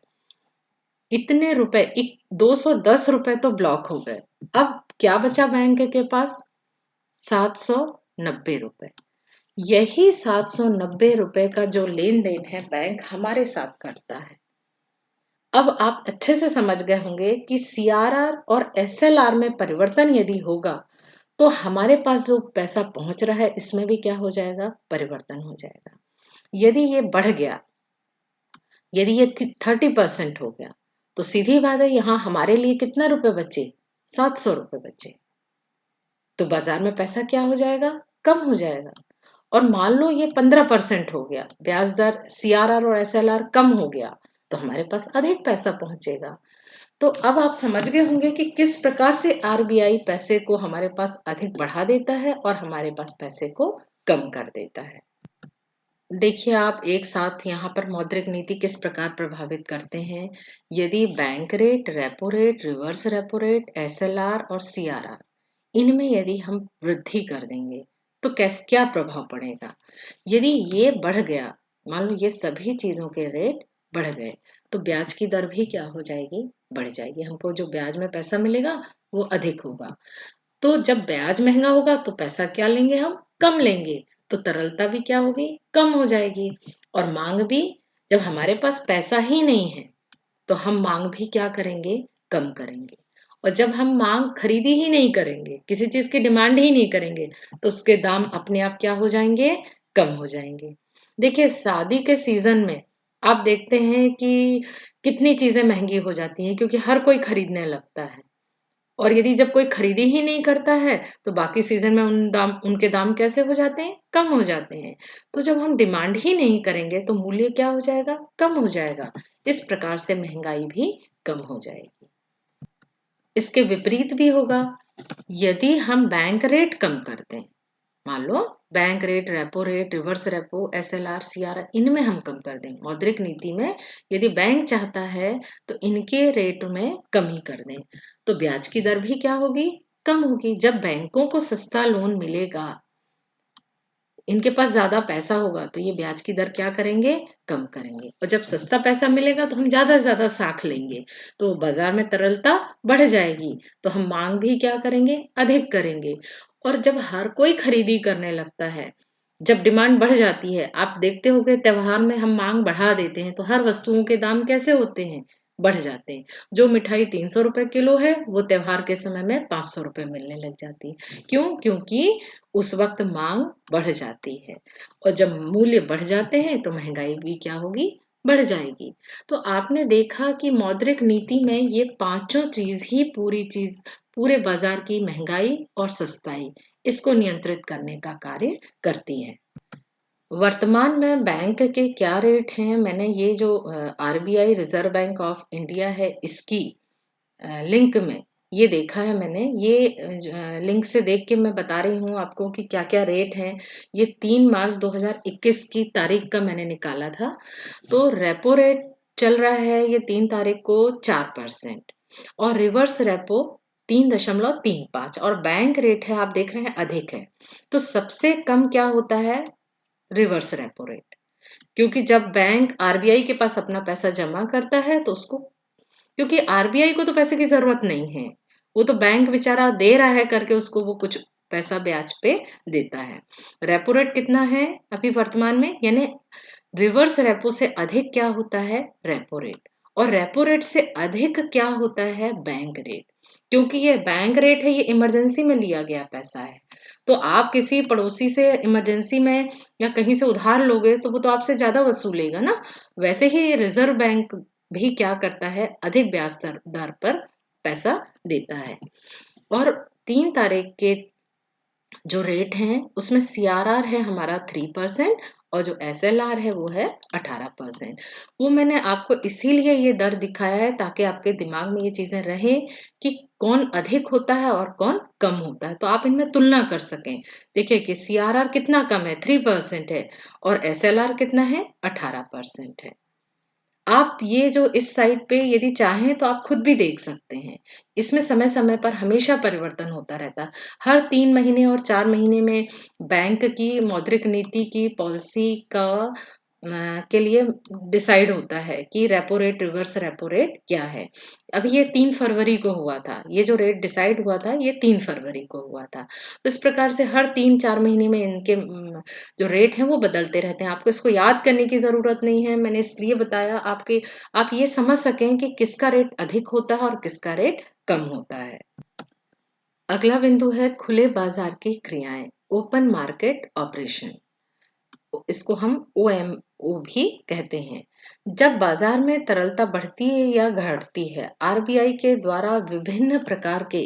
इतने रुपए, 210 रुपए तो ब्लॉक हो गए। अब क्या बचा बैंक के पास? 790 रुपए। यही 790 रुपए का जो लेन देन है बैंक हमारे साथ करता है। अब आप अच्छे से समझ गए होंगे कि सीआरआर और एसएलआर में परिवर्तन यदि होगा तो हमारे पास जो पैसा पहुंच रहा है इसमें भी क्या हो जाएगा? परिवर्तन हो जाएगा। यदि ये बढ़ गया, यदि ये 30% हो गया, तो सीधी बात है यहाँ हमारे लिए कितना रुपए बचे? 700 रुपए बचे। तो बाजार में पैसा क्या हो जाएगा? कम हो जाएगा। और मान लो ये 15% हो गया, ब्याज दर सीआरआर और एसएलआर कम हो गया, तो हमारे पास अधिक पैसा पहुंचेगा। तो अब आप समझ गए होंगे कि किस प्रकार से आरबीआई पैसे को हमारे पास अधिक बढ़ा देता है और हमारे पास पैसे को कम कर देता है। देखिए, आप एक साथ यहाँ पर मौद्रिक नीति किस प्रकार प्रभावित करते हैं। यदि bank rate, repo rate, reverse repo rate, SLR और सीआरआर, इनमें यदि हम वृद्धि कर देंगे तो क्या प्रभाव पड़ेगा? यदि ये बढ़ गया, मान लो ये सभी चीजों के रेट बढ़ गए, तो ब्याज की दर भी क्या हो जाएगी? बढ़ जाएगी। हमको जो ब्याज में पैसा मिलेगा वो अधिक होगा। तो जब ब्याज महंगा होगा तो पैसा क्या लेंगे? हम कम लेंगे। तो तरलता भी क्या होगी? कम हो जाएगी। और मांग भी, जब हमारे पास पैसा ही नहीं है तो हम मांग भी क्या करेंगे? कम करेंगे। और जब हम मांग खरीदी ही नहीं करेंगे, किसी चीज की डिमांड ही नहीं करेंगे, तो उसके दाम अपने आप क्या हो जाएंगे? कम हो जाएंगे। देखिए, शादी के सीजन में आप देखते हैं कि कितनी चीजें महंगी हो जाती हैं, क्योंकि हर कोई खरीदने लगता है। और यदि जब कोई खरीदी ही नहीं करता है तो बाकी सीजन में उनके दाम कैसे हो जाते हैं? कम हो जाते हैं। तो जब हम डिमांड ही नहीं करेंगे तो मूल्य क्या हो जाएगा? कम हो जाएगा। इस प्रकार से महंगाई भी कम हो जाएगी। इसके विपरीत भी होगा। यदि हम बैंक रेट कम कर दें, मान लो bank rate, repo rate, reverse repo, SLR, CRR, इनमें हम कम कर दें, मौद्रिक नीति में यदि बैंक चाहता है तो इनके रेट में कमी कर दें, तो ब्याज की दर भी क्या होगी? कम होगी। जब बैंकों को सस्ता लोन मिलेगा, इनके पास ज्यादा पैसा होगा, तो ये ब्याज की दर क्या करेंगे? कम करेंगे। और जब सस्ता पैसा मिलेगा तो हम ज्यादा से ज्यादा साख लेंगे, तो बाजार में तरलता बढ़ जाएगी, तो हम मांग भी क्या करेंगे? अधिक करेंगे। और जब हर कोई खरीदी करने लगता है, जब डिमांड बढ़ जाती है, आप देखते होंगे त्योहार में हम मांग बढ़ा देते हैं तो हर वस्तुओं के दाम कैसे होते हैं? बढ़ जाते हैं। जो मिठाई 300 रुपए किलो है वो त्योहार के समय में 500 रुपए मिलने लग जाती है। क्यों? क्योंकि उस वक्त मांग बढ़ जाती है। और जब मूल्य बढ़ जाते हैं तो महंगाई भी क्या होगी? बढ़ जाएगी। तो आपने देखा कि मौद्रिक नीति में ये पांचों चीज ही पूरे बाजार की महंगाई और सस्ताई, इसको नियंत्रित करने का कार्य करती है। वर्तमान में बैंक के क्या रेट हैं, मैंने ये जो RBI reserve bank of India है इसकी लिंक में ये देखा है मैंने। ये लिंक से देख के मैं बता रही हूँ आपको कि क्या-क्या रेट हैं। ये 3 मार्च 2021 की तारीख का मैंने निकाला था। तो रेपो रेट चल रहा है ये 3 तारीख को 4% और रिवर्स रेपो 3.35 और बैंक रेट है आप देख रहे हैं अधिक है। तो सबसे कम क्या होता है? Reverse repo rate. क्योंकि जब बैंक आरबीआई के पास अपना पैसा जमा करता है तो उसको, क्योंकि आरबीआई को तो पैसे की जरूरत नहीं है, वो तो बैंक बेचारा दे रहा है करके उसको वो कुछ पैसा ब्याज पे देता है। रेपो रेट कितना है अभी वर्तमान में, यानी रिवर्स रेपो से अधिक क्या होता है? Repo rate. और रेपो रेट से अधिक क्या होता है? Bank rate. क्योंकि ये बैंक रेट है, ये इमरजेंसी में लिया गया पैसा है। तो आप किसी पड़ोसी से इमरजेंसी में या कहीं से उधार लोगे तो वो तो आपसे ज्यादा वसूलेगा ना। वैसे ही रिजर्व बैंक भी क्या करता है? अधिक ब्याज दर पर पैसा देता है। और 3 तारीख के जो रेट है उसमें सीआरआर है हमारा 3% और जो एसएलआर है वो है 18%। वो मैंने आपको इसीलिए ये दर दिखाया है ताकि आपके दिमाग में ये चीजें रहे कि कौन अधिक होता है और कौन कम होता है, तो आप इनमें तुलना कर सकें। देखिए कि सीआरआर कितना कम है, 3% है, और एसएलआर कितना है, 18% है। आप ये जो इस साइट पे यदि चाहें तो आप खुद भी देख सकते हैं। इसमें समय-समय पर हमेशा परिवर्तन होता रहता है। हर 3 महीने और 4 महीने में बैंक की मौद्रिक नीति की पॉलिसी का के लिए डिसाइड होता है कि repo rate, reverse repo rate क्या है। अभी ये 3 फरवरी को हुआ था। ये जो रेट डिसाइड हुआ था ये 3 फरवरी को हुआ था। तो इस प्रकार से हर 3-4 महीने में इनके जो रेट हैं वो बदलते रहते हैं। आपको इसको याद करने की ज़रूरत नहीं है। मैंने इसलिए बताया आप ये समझ सकें कि किसका रेट अधिक होता है और किसका रेट कम होता है। अगला बिंदु है खुले बाजार की क्रियाएं, ओपन मार्केट ऑपरेशन। इसको हम ओएमओ भी कहते हैं। जब बाजार में तरलता बढ़ती है या घटती है, आरबीआई के द्वारा विभिन्न प्रकार के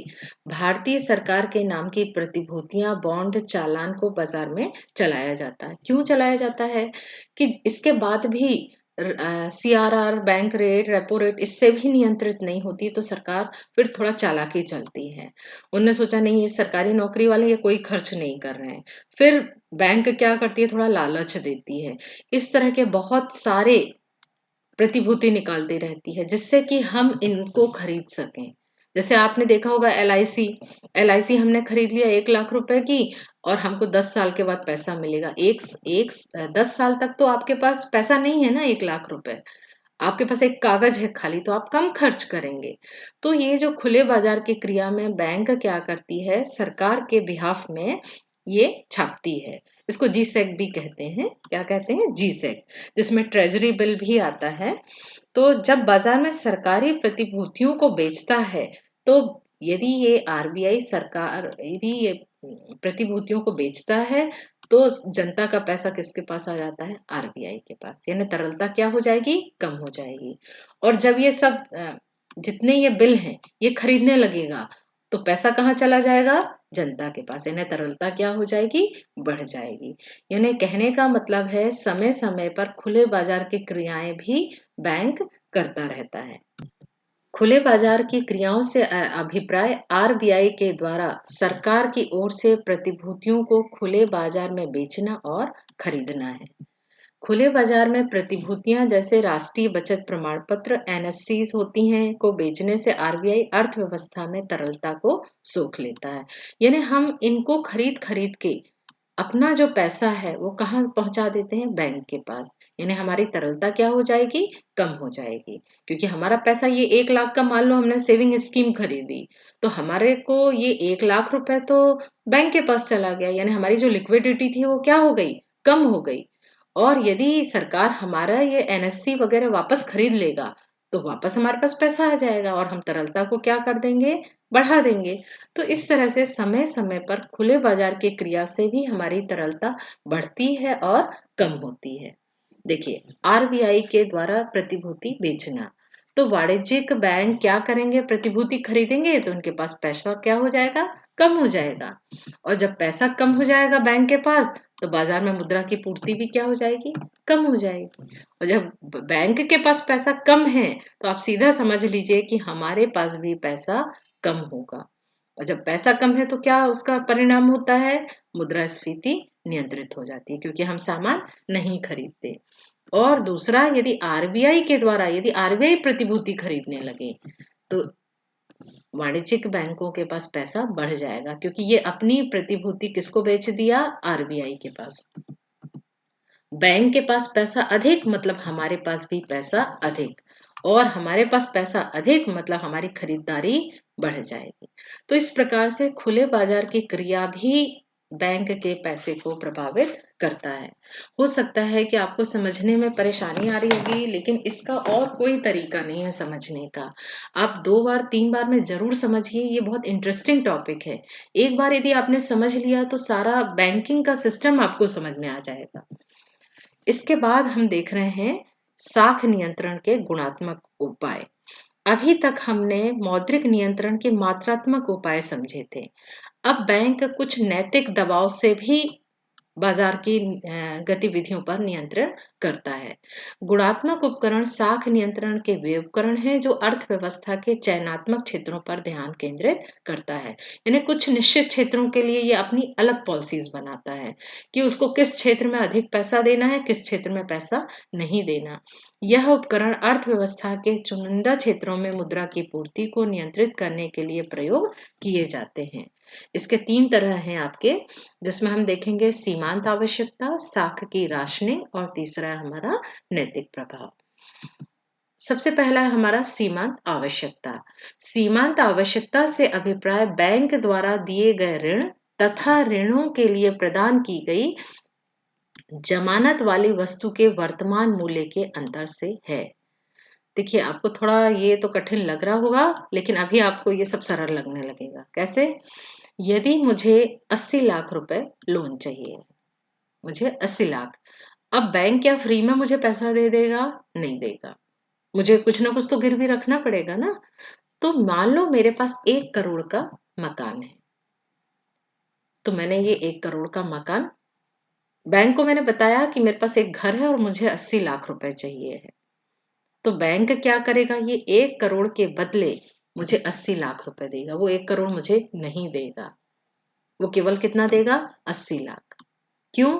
भारतीय सरकार के नाम की प्रतिभूतियां, बॉन्ड, चालान को बाजार में चलाया जाता है। क्यों चलाया जाता है? कि इसके बाद भी CRR, bank rate, repo rate इससे भी नियंत्रित नहीं होती तो सरकार फिर थोड़ा चालाकी चलती है। उनने सोचा नहीं ये सरकारी नौकरी वाले ये कोई खर्च नहीं कर रहे हैं। फिर बैंक क्या करती है, थोड़ा लालच देती है। इस तरह के बहुत सारे प्रतिभूति निकालती रहती है जिससे कि हम इनको खरीद सकें। जैसे आपने देखा होगा एलआईसी, एलआईसी हमने खरीद लिया 1 लाख रुपए की और हमको 10 साल के बाद पैसा मिलेगा। 10 साल तक तो आपके पास पैसा नहीं है ना 1 लाख रुपए। आपके पास एक कागज है खाली तो आप कम खर्च करेंगे। तो ये जो खुले बाजार की क्रिया में बैंक क्या करती है, सरकार के बिहाफ में ये छापती है। इसको जीसेक भी कहते हैं। क्या कहते हैं? जीसेक, जिसमें ट्रेजरी बिल भी आता है। तो जब बाजार में सरकारी प्रतिभूतियों को बेचता है, तो यदि ये आरबीआई सरकार यदि ये प्रतिभूतियों को बेचता है तो जनता का पैसा किसके पास आ जाता है? आरबीआई के पास। यानी तरलता क्या हो जाएगी? कम हो जाएगी। और जब ये सब जितने ये बिल हैं ये खरीदने लगेगा तो पैसा कहाँ चला जाएगा? जनता के पास। यानी तरलता क्या हो जाएगी? बढ़ जाएगी। यानी कहने का मतलब है समय समय पर खुले बाजार की क्रियाएं भी बैंक करता रहता है। खुले बाजार की क्रियाओं से अभिप्राय आरबीआई के द्वारा सरकार की ओर से प्रतिभूतियों को खुले बाजार में बेचना और खरीदना है। खुले बाजार में प्रतिभूतियां जैसे राष्ट्रीय बचत प्रमाण पत्र एनएससीज होती हैं को बेचने से आरबीआई अर्थव्यवस्था में तरलता को सोख लेता है। यानी हम इनको खरीद खरीद के अपना जो पैसा है वो कहाँ पहुंचा देते हैं? बैंक के पास। यानी हमारी तरलता क्या हो जाएगी? कम हो जाएगी। क्योंकि हमारा पैसा ये 1 लाख का मान लो हमने सेविंग स्कीम खरीदी तो हमारे को ये 1 लाख रुपए तो बैंक के पास चला गया, यानी हमारी जो लिक्विडिटी थी वो क्या हो गई? कम हो गई। और यदि सरकार हमारा ये एनएससी वगैरह वापस खरीद लेगा तो वापस हमारे पास पैसा आ जाएगा और हम तरलता को क्या कर देंगे? बढ़ा देंगे। तो इस तरह से समय समय पर खुले बाजार की क्रिया से भी हमारी तरलता बढ़ती है और कम होती है। देखिए, आरबीआई के द्वारा प्रतिभूति बेचना, तो वाणिज्यिक बैंक क्या करेंगे? प्रतिभूति खरीदेंगे तो उनके पास पैसा क्या हो जाएगा? कम हो जाएगा। और जब पैसा कम हो जाएगा बैंक के पास, तो बाजार में मुद्रा की पूर्ति भी क्या हो जाएगी? कम हो जाएगी। और जब बैंक के पास पैसा कम है, तो आप सीधा समझ लीजिए कि हमारे पास भी पैसा कम होगा। और जब पैसा कम है तो क्या उसका परिणाम होता है? मुद्रास्फीति नियंत्रित हो जाती है, क्योंकि हम सामान नहीं खरीदते। और दूसरा, यदि आरबीआई प्रतिभूति खरीदने लगे, तो वाणिज्यिक बैंकों के पास पैसा बढ़ जाएगा, क्योंकि ये अपनी प्रतिभूति किसको बेच दिया? आरबीआई के पास। बैंक के पास पैसा अधिक मतलब हमारे पास भी पैसा अधिक, और हमारे पास पैसा अधिक मतलब हमारी खरीदारी बढ़ जाएगी। तो इस प्रकार से खुले बाजार की क्रिया भी बैंक के पैसे को प्रभावित करता है। हो सकता है कि आपको समझने में परेशानी आ रही होगी, लेकिन इसका और कोई तरीका नहीं है समझने का। आप 2 बार 3 बार में जरूर समझिए, ये बहुत इंटरेस्टिंग टॉपिक है। एक बार यदि आपने समझ लिया तो सारा बैंकिंग का सिस्टम आपको समझ में आ जाएगा। इसके बाद हम देख रहे हैं साख नियंत्रण के गुणात्मक उपाय। अभी तक हमने मौद्रिक नियंत्रण के मात्रात्मक उपाय समझे थे। अब बैंक कुछ नैतिक दबाव से भी बाजार की गतिविधियों पर नियंत्रण करता है। गुणात्मक उपकरण साख नियंत्रण के वे उपकरण हैं जो अर्थव्यवस्था के चयनात्मक क्षेत्रों पर ध्यान केंद्रित करता है। यानी कुछ निश्चित क्षेत्रों के लिए ये अपनी अलग पॉलिसीज बनाता है कि उसको किस क्षेत्र में अधिक पैसा देना है, किस क्षेत्र में पैसा नहीं देना। यह उपकरण अर्थव्यवस्था के चुनिंदा क्षेत्रों में मुद्रा की पूर्ति को नियंत्रित करने के लिए प्रयोग किए जाते हैं। इसके 3 तरह हैं आपके, जिसमें हम देखेंगे सीमांत आवश्यकता, साख की राशनिंग, और तीसरा है हमारा नैतिक प्रभाव। सबसे पहला है हमारा सीमांत आवश्यकता। सीमांत आवश्यकता से अभिप्राय बैंक द्वारा दिए गए ऋण तथा ऋणों के लिए प्रदान की गई जमानत वाली वस्तु के वर्तमान मूल्य के अंतर से है। देखिए, आपको थोड़ा ये तो कठिन लग रहा होगा, लेकिन अभी आपको ये सब सरल लगने लगेगा। कैसे? यदि मुझे 80 लाख रुपए लोन चाहिए, मुझे 80 लाख, अब बैंक क्या फ्री में मुझे पैसा दे देगा? नहीं देगा। मुझे कुछ ना कुछ तो गिरवी रखना पड़ेगा ना। तो मान लो मेरे पास 1 करोड़ का मकान है। तो मैंने ये 1 करोड़ का मकान, बैंक को मैंने बताया कि मेरे पास एक घर है और मुझे 80 लाख रुपए चाहिए है। तो बैंक क्या करेगा? ये 1 करोड़ के बदले मुझे 80 लाख रुपए देगा। वो 1 करोड़ मुझे नहीं देगा। वो केवल कितना देगा? 80 लाख। क्यों?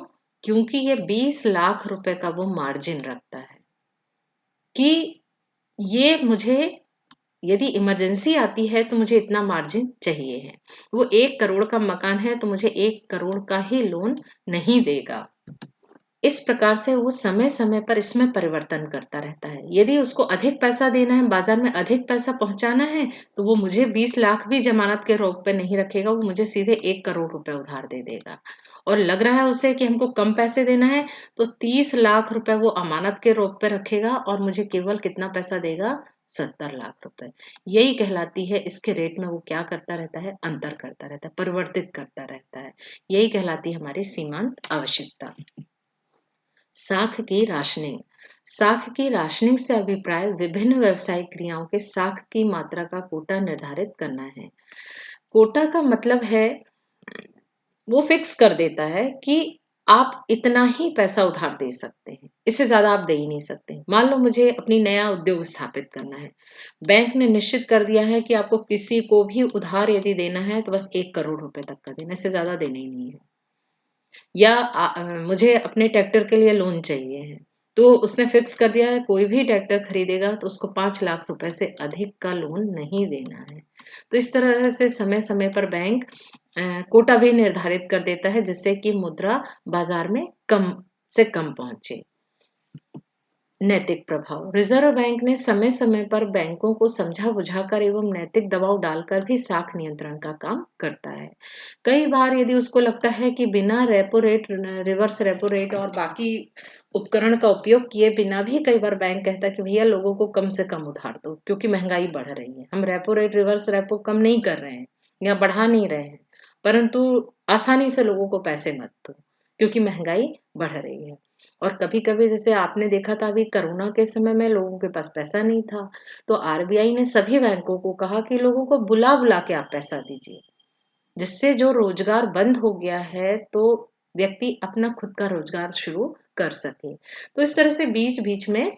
क्योंकि ये 20 लाख रुपए का वो मार्जिन रखता है कि ये मुझे, यदि इमरजेंसी आती है तो मुझे इतना मार्जिन चाहिए है। वो 1 करोड़ का मकान है तो मुझे 1 करोड़ का ही लोन नहीं देगा। इस प्रकार से वो समय समय पर इसमें परिवर्तन करता रहता है। यदि उसको अधिक पैसा देना है, बाजार में अधिक पैसा पहुंचाना है, तो वो मुझे 20 लाख भी जमानत के रूप पे नहीं रखेगा, वो मुझे सीधे 1 करोड़ रुपए उधार दे देगा। और लग रहा है उसे कि हमको कम पैसे देना है, तो 30 लाख रुपए वो अमानत के रूप पे रखेगा और मुझे केवल कितना पैसा देगा? 70 लाख रुपए। यही कहलाती है, इसके रेट में वो क्या करता रहता है? अंतर करता रहता है, परिवर्तित करता रहता है। यही कहलाती है हमारी सीमांत आवश्यकता। साख की राशनिंग। साख की राशनिंग से अभिप्राय विभिन्न व्यावसायिक क्रियाओं के साख की मात्रा का कोटा निर्धारित करना है। कोटा का मतलब है वो फिक्स कर देता है कि आप इतना ही पैसा उधार दे सकते हैं, इससे ज्यादा आप दे ही नहीं सकते। मान लो मुझे अपनी नया उद्योग स्थापित करना है, बैंक ने निश्चित कर दिया है कि आपको किसी को भी उधार यदि देना है तो बस 1 करोड़ रुपए तक का देना, इससे ज्यादा देना ही नहीं है। या मुझे अपने ट्रैक्टर के लिए लोन चाहिए है, तो उसने फिक्स कर दिया है कोई भी ट्रैक्टर खरीदेगा तो उसको 5 लाख रुपए से अधिक का लोन नहीं देना है। तो इस तरह से समय समय पर बैंक कोटा भी निर्धारित कर देता है, जिससे कि मुद्रा बाजार में कम से कम पहुंचे। नैतिक प्रभाव। रिजर्व बैंक ने समय समय पर बैंकों को समझा बुझाकर एवं नैतिक दबाव डालकर भी साख नियंत्रण का काम करता है। कई बार यदि उसको लगता है कि बिना repo rate, reverse repo rate और बाकी उपकरण का उपयोग किए बिना भी कई बार बैंक कहता है कि भैया लोगों को कम से कम उधार दो, क्योंकि महंगाई बढ़ रही है। हम रेपो रेट, रिवर्स रेपो कम नहीं कर रहे हैं या बढ़ा नहीं रहे हैं, परंतु आसानी से लोगों को पैसे मत दो, क्योंकि महंगाई बढ़ रही है। और कभी-कभी जैसे आपने देखा था, अभी कोरोना के समय में लोगों के पास पैसा नहीं था, तो आरबीआई ने सभी बैंकों को कहा कि लोगों को बुला-बुला के आप पैसा दीजिए। जिससे जो रोजगार बंद हो गया है तो व्यक्ति अपना खुद का रोजगार शुरू कर सके। तो इस तरह से बीच-बीच में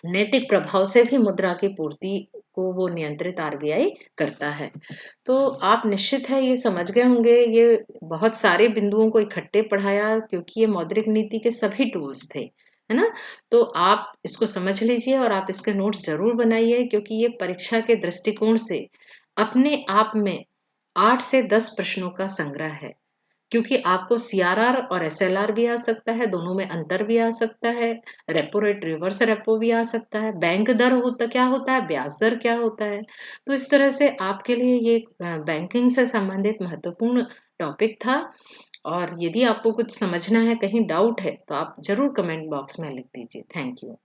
नैतिक प्रभाव से भी मुद्रा की पूर्ति को वो नियंत्रित आरबीआई करता है। तो आप निश्चित है ये समझ गए होंगे, ये बहुत सारे बिंदुओं को इकट्ठे पढ़ाया क्योंकि ये मौद्रिक नीति के सभी टूल्स थे, है ना? तो आप इसको समझ लीजिए और आप इसके नोट्स ज़रूर बनाइए क्योंकि ये परीक्षा के दृष्टिकोण से अपने आप में 8 से 10 प्रश्नों का संग्रह है। क्योंकि आपको सीआरआर और एसएलआर भी आ सकता है, दोनों में अंतर भी आ सकता है, रेपो रेट, रिवर्स रेपो भी आ सकता है, बैंक दर होता क्या होता है, ब्याज दर क्या होता है। तो इस तरह से आपके लिए ये बैंकिंग से संबंधित महत्वपूर्ण टॉपिक था और यदि आपको कुछ समझना है, कहीं डाउट है, तो आप ज़रूर कमेंट बॉक्स में लिख दीजिए। Thank you.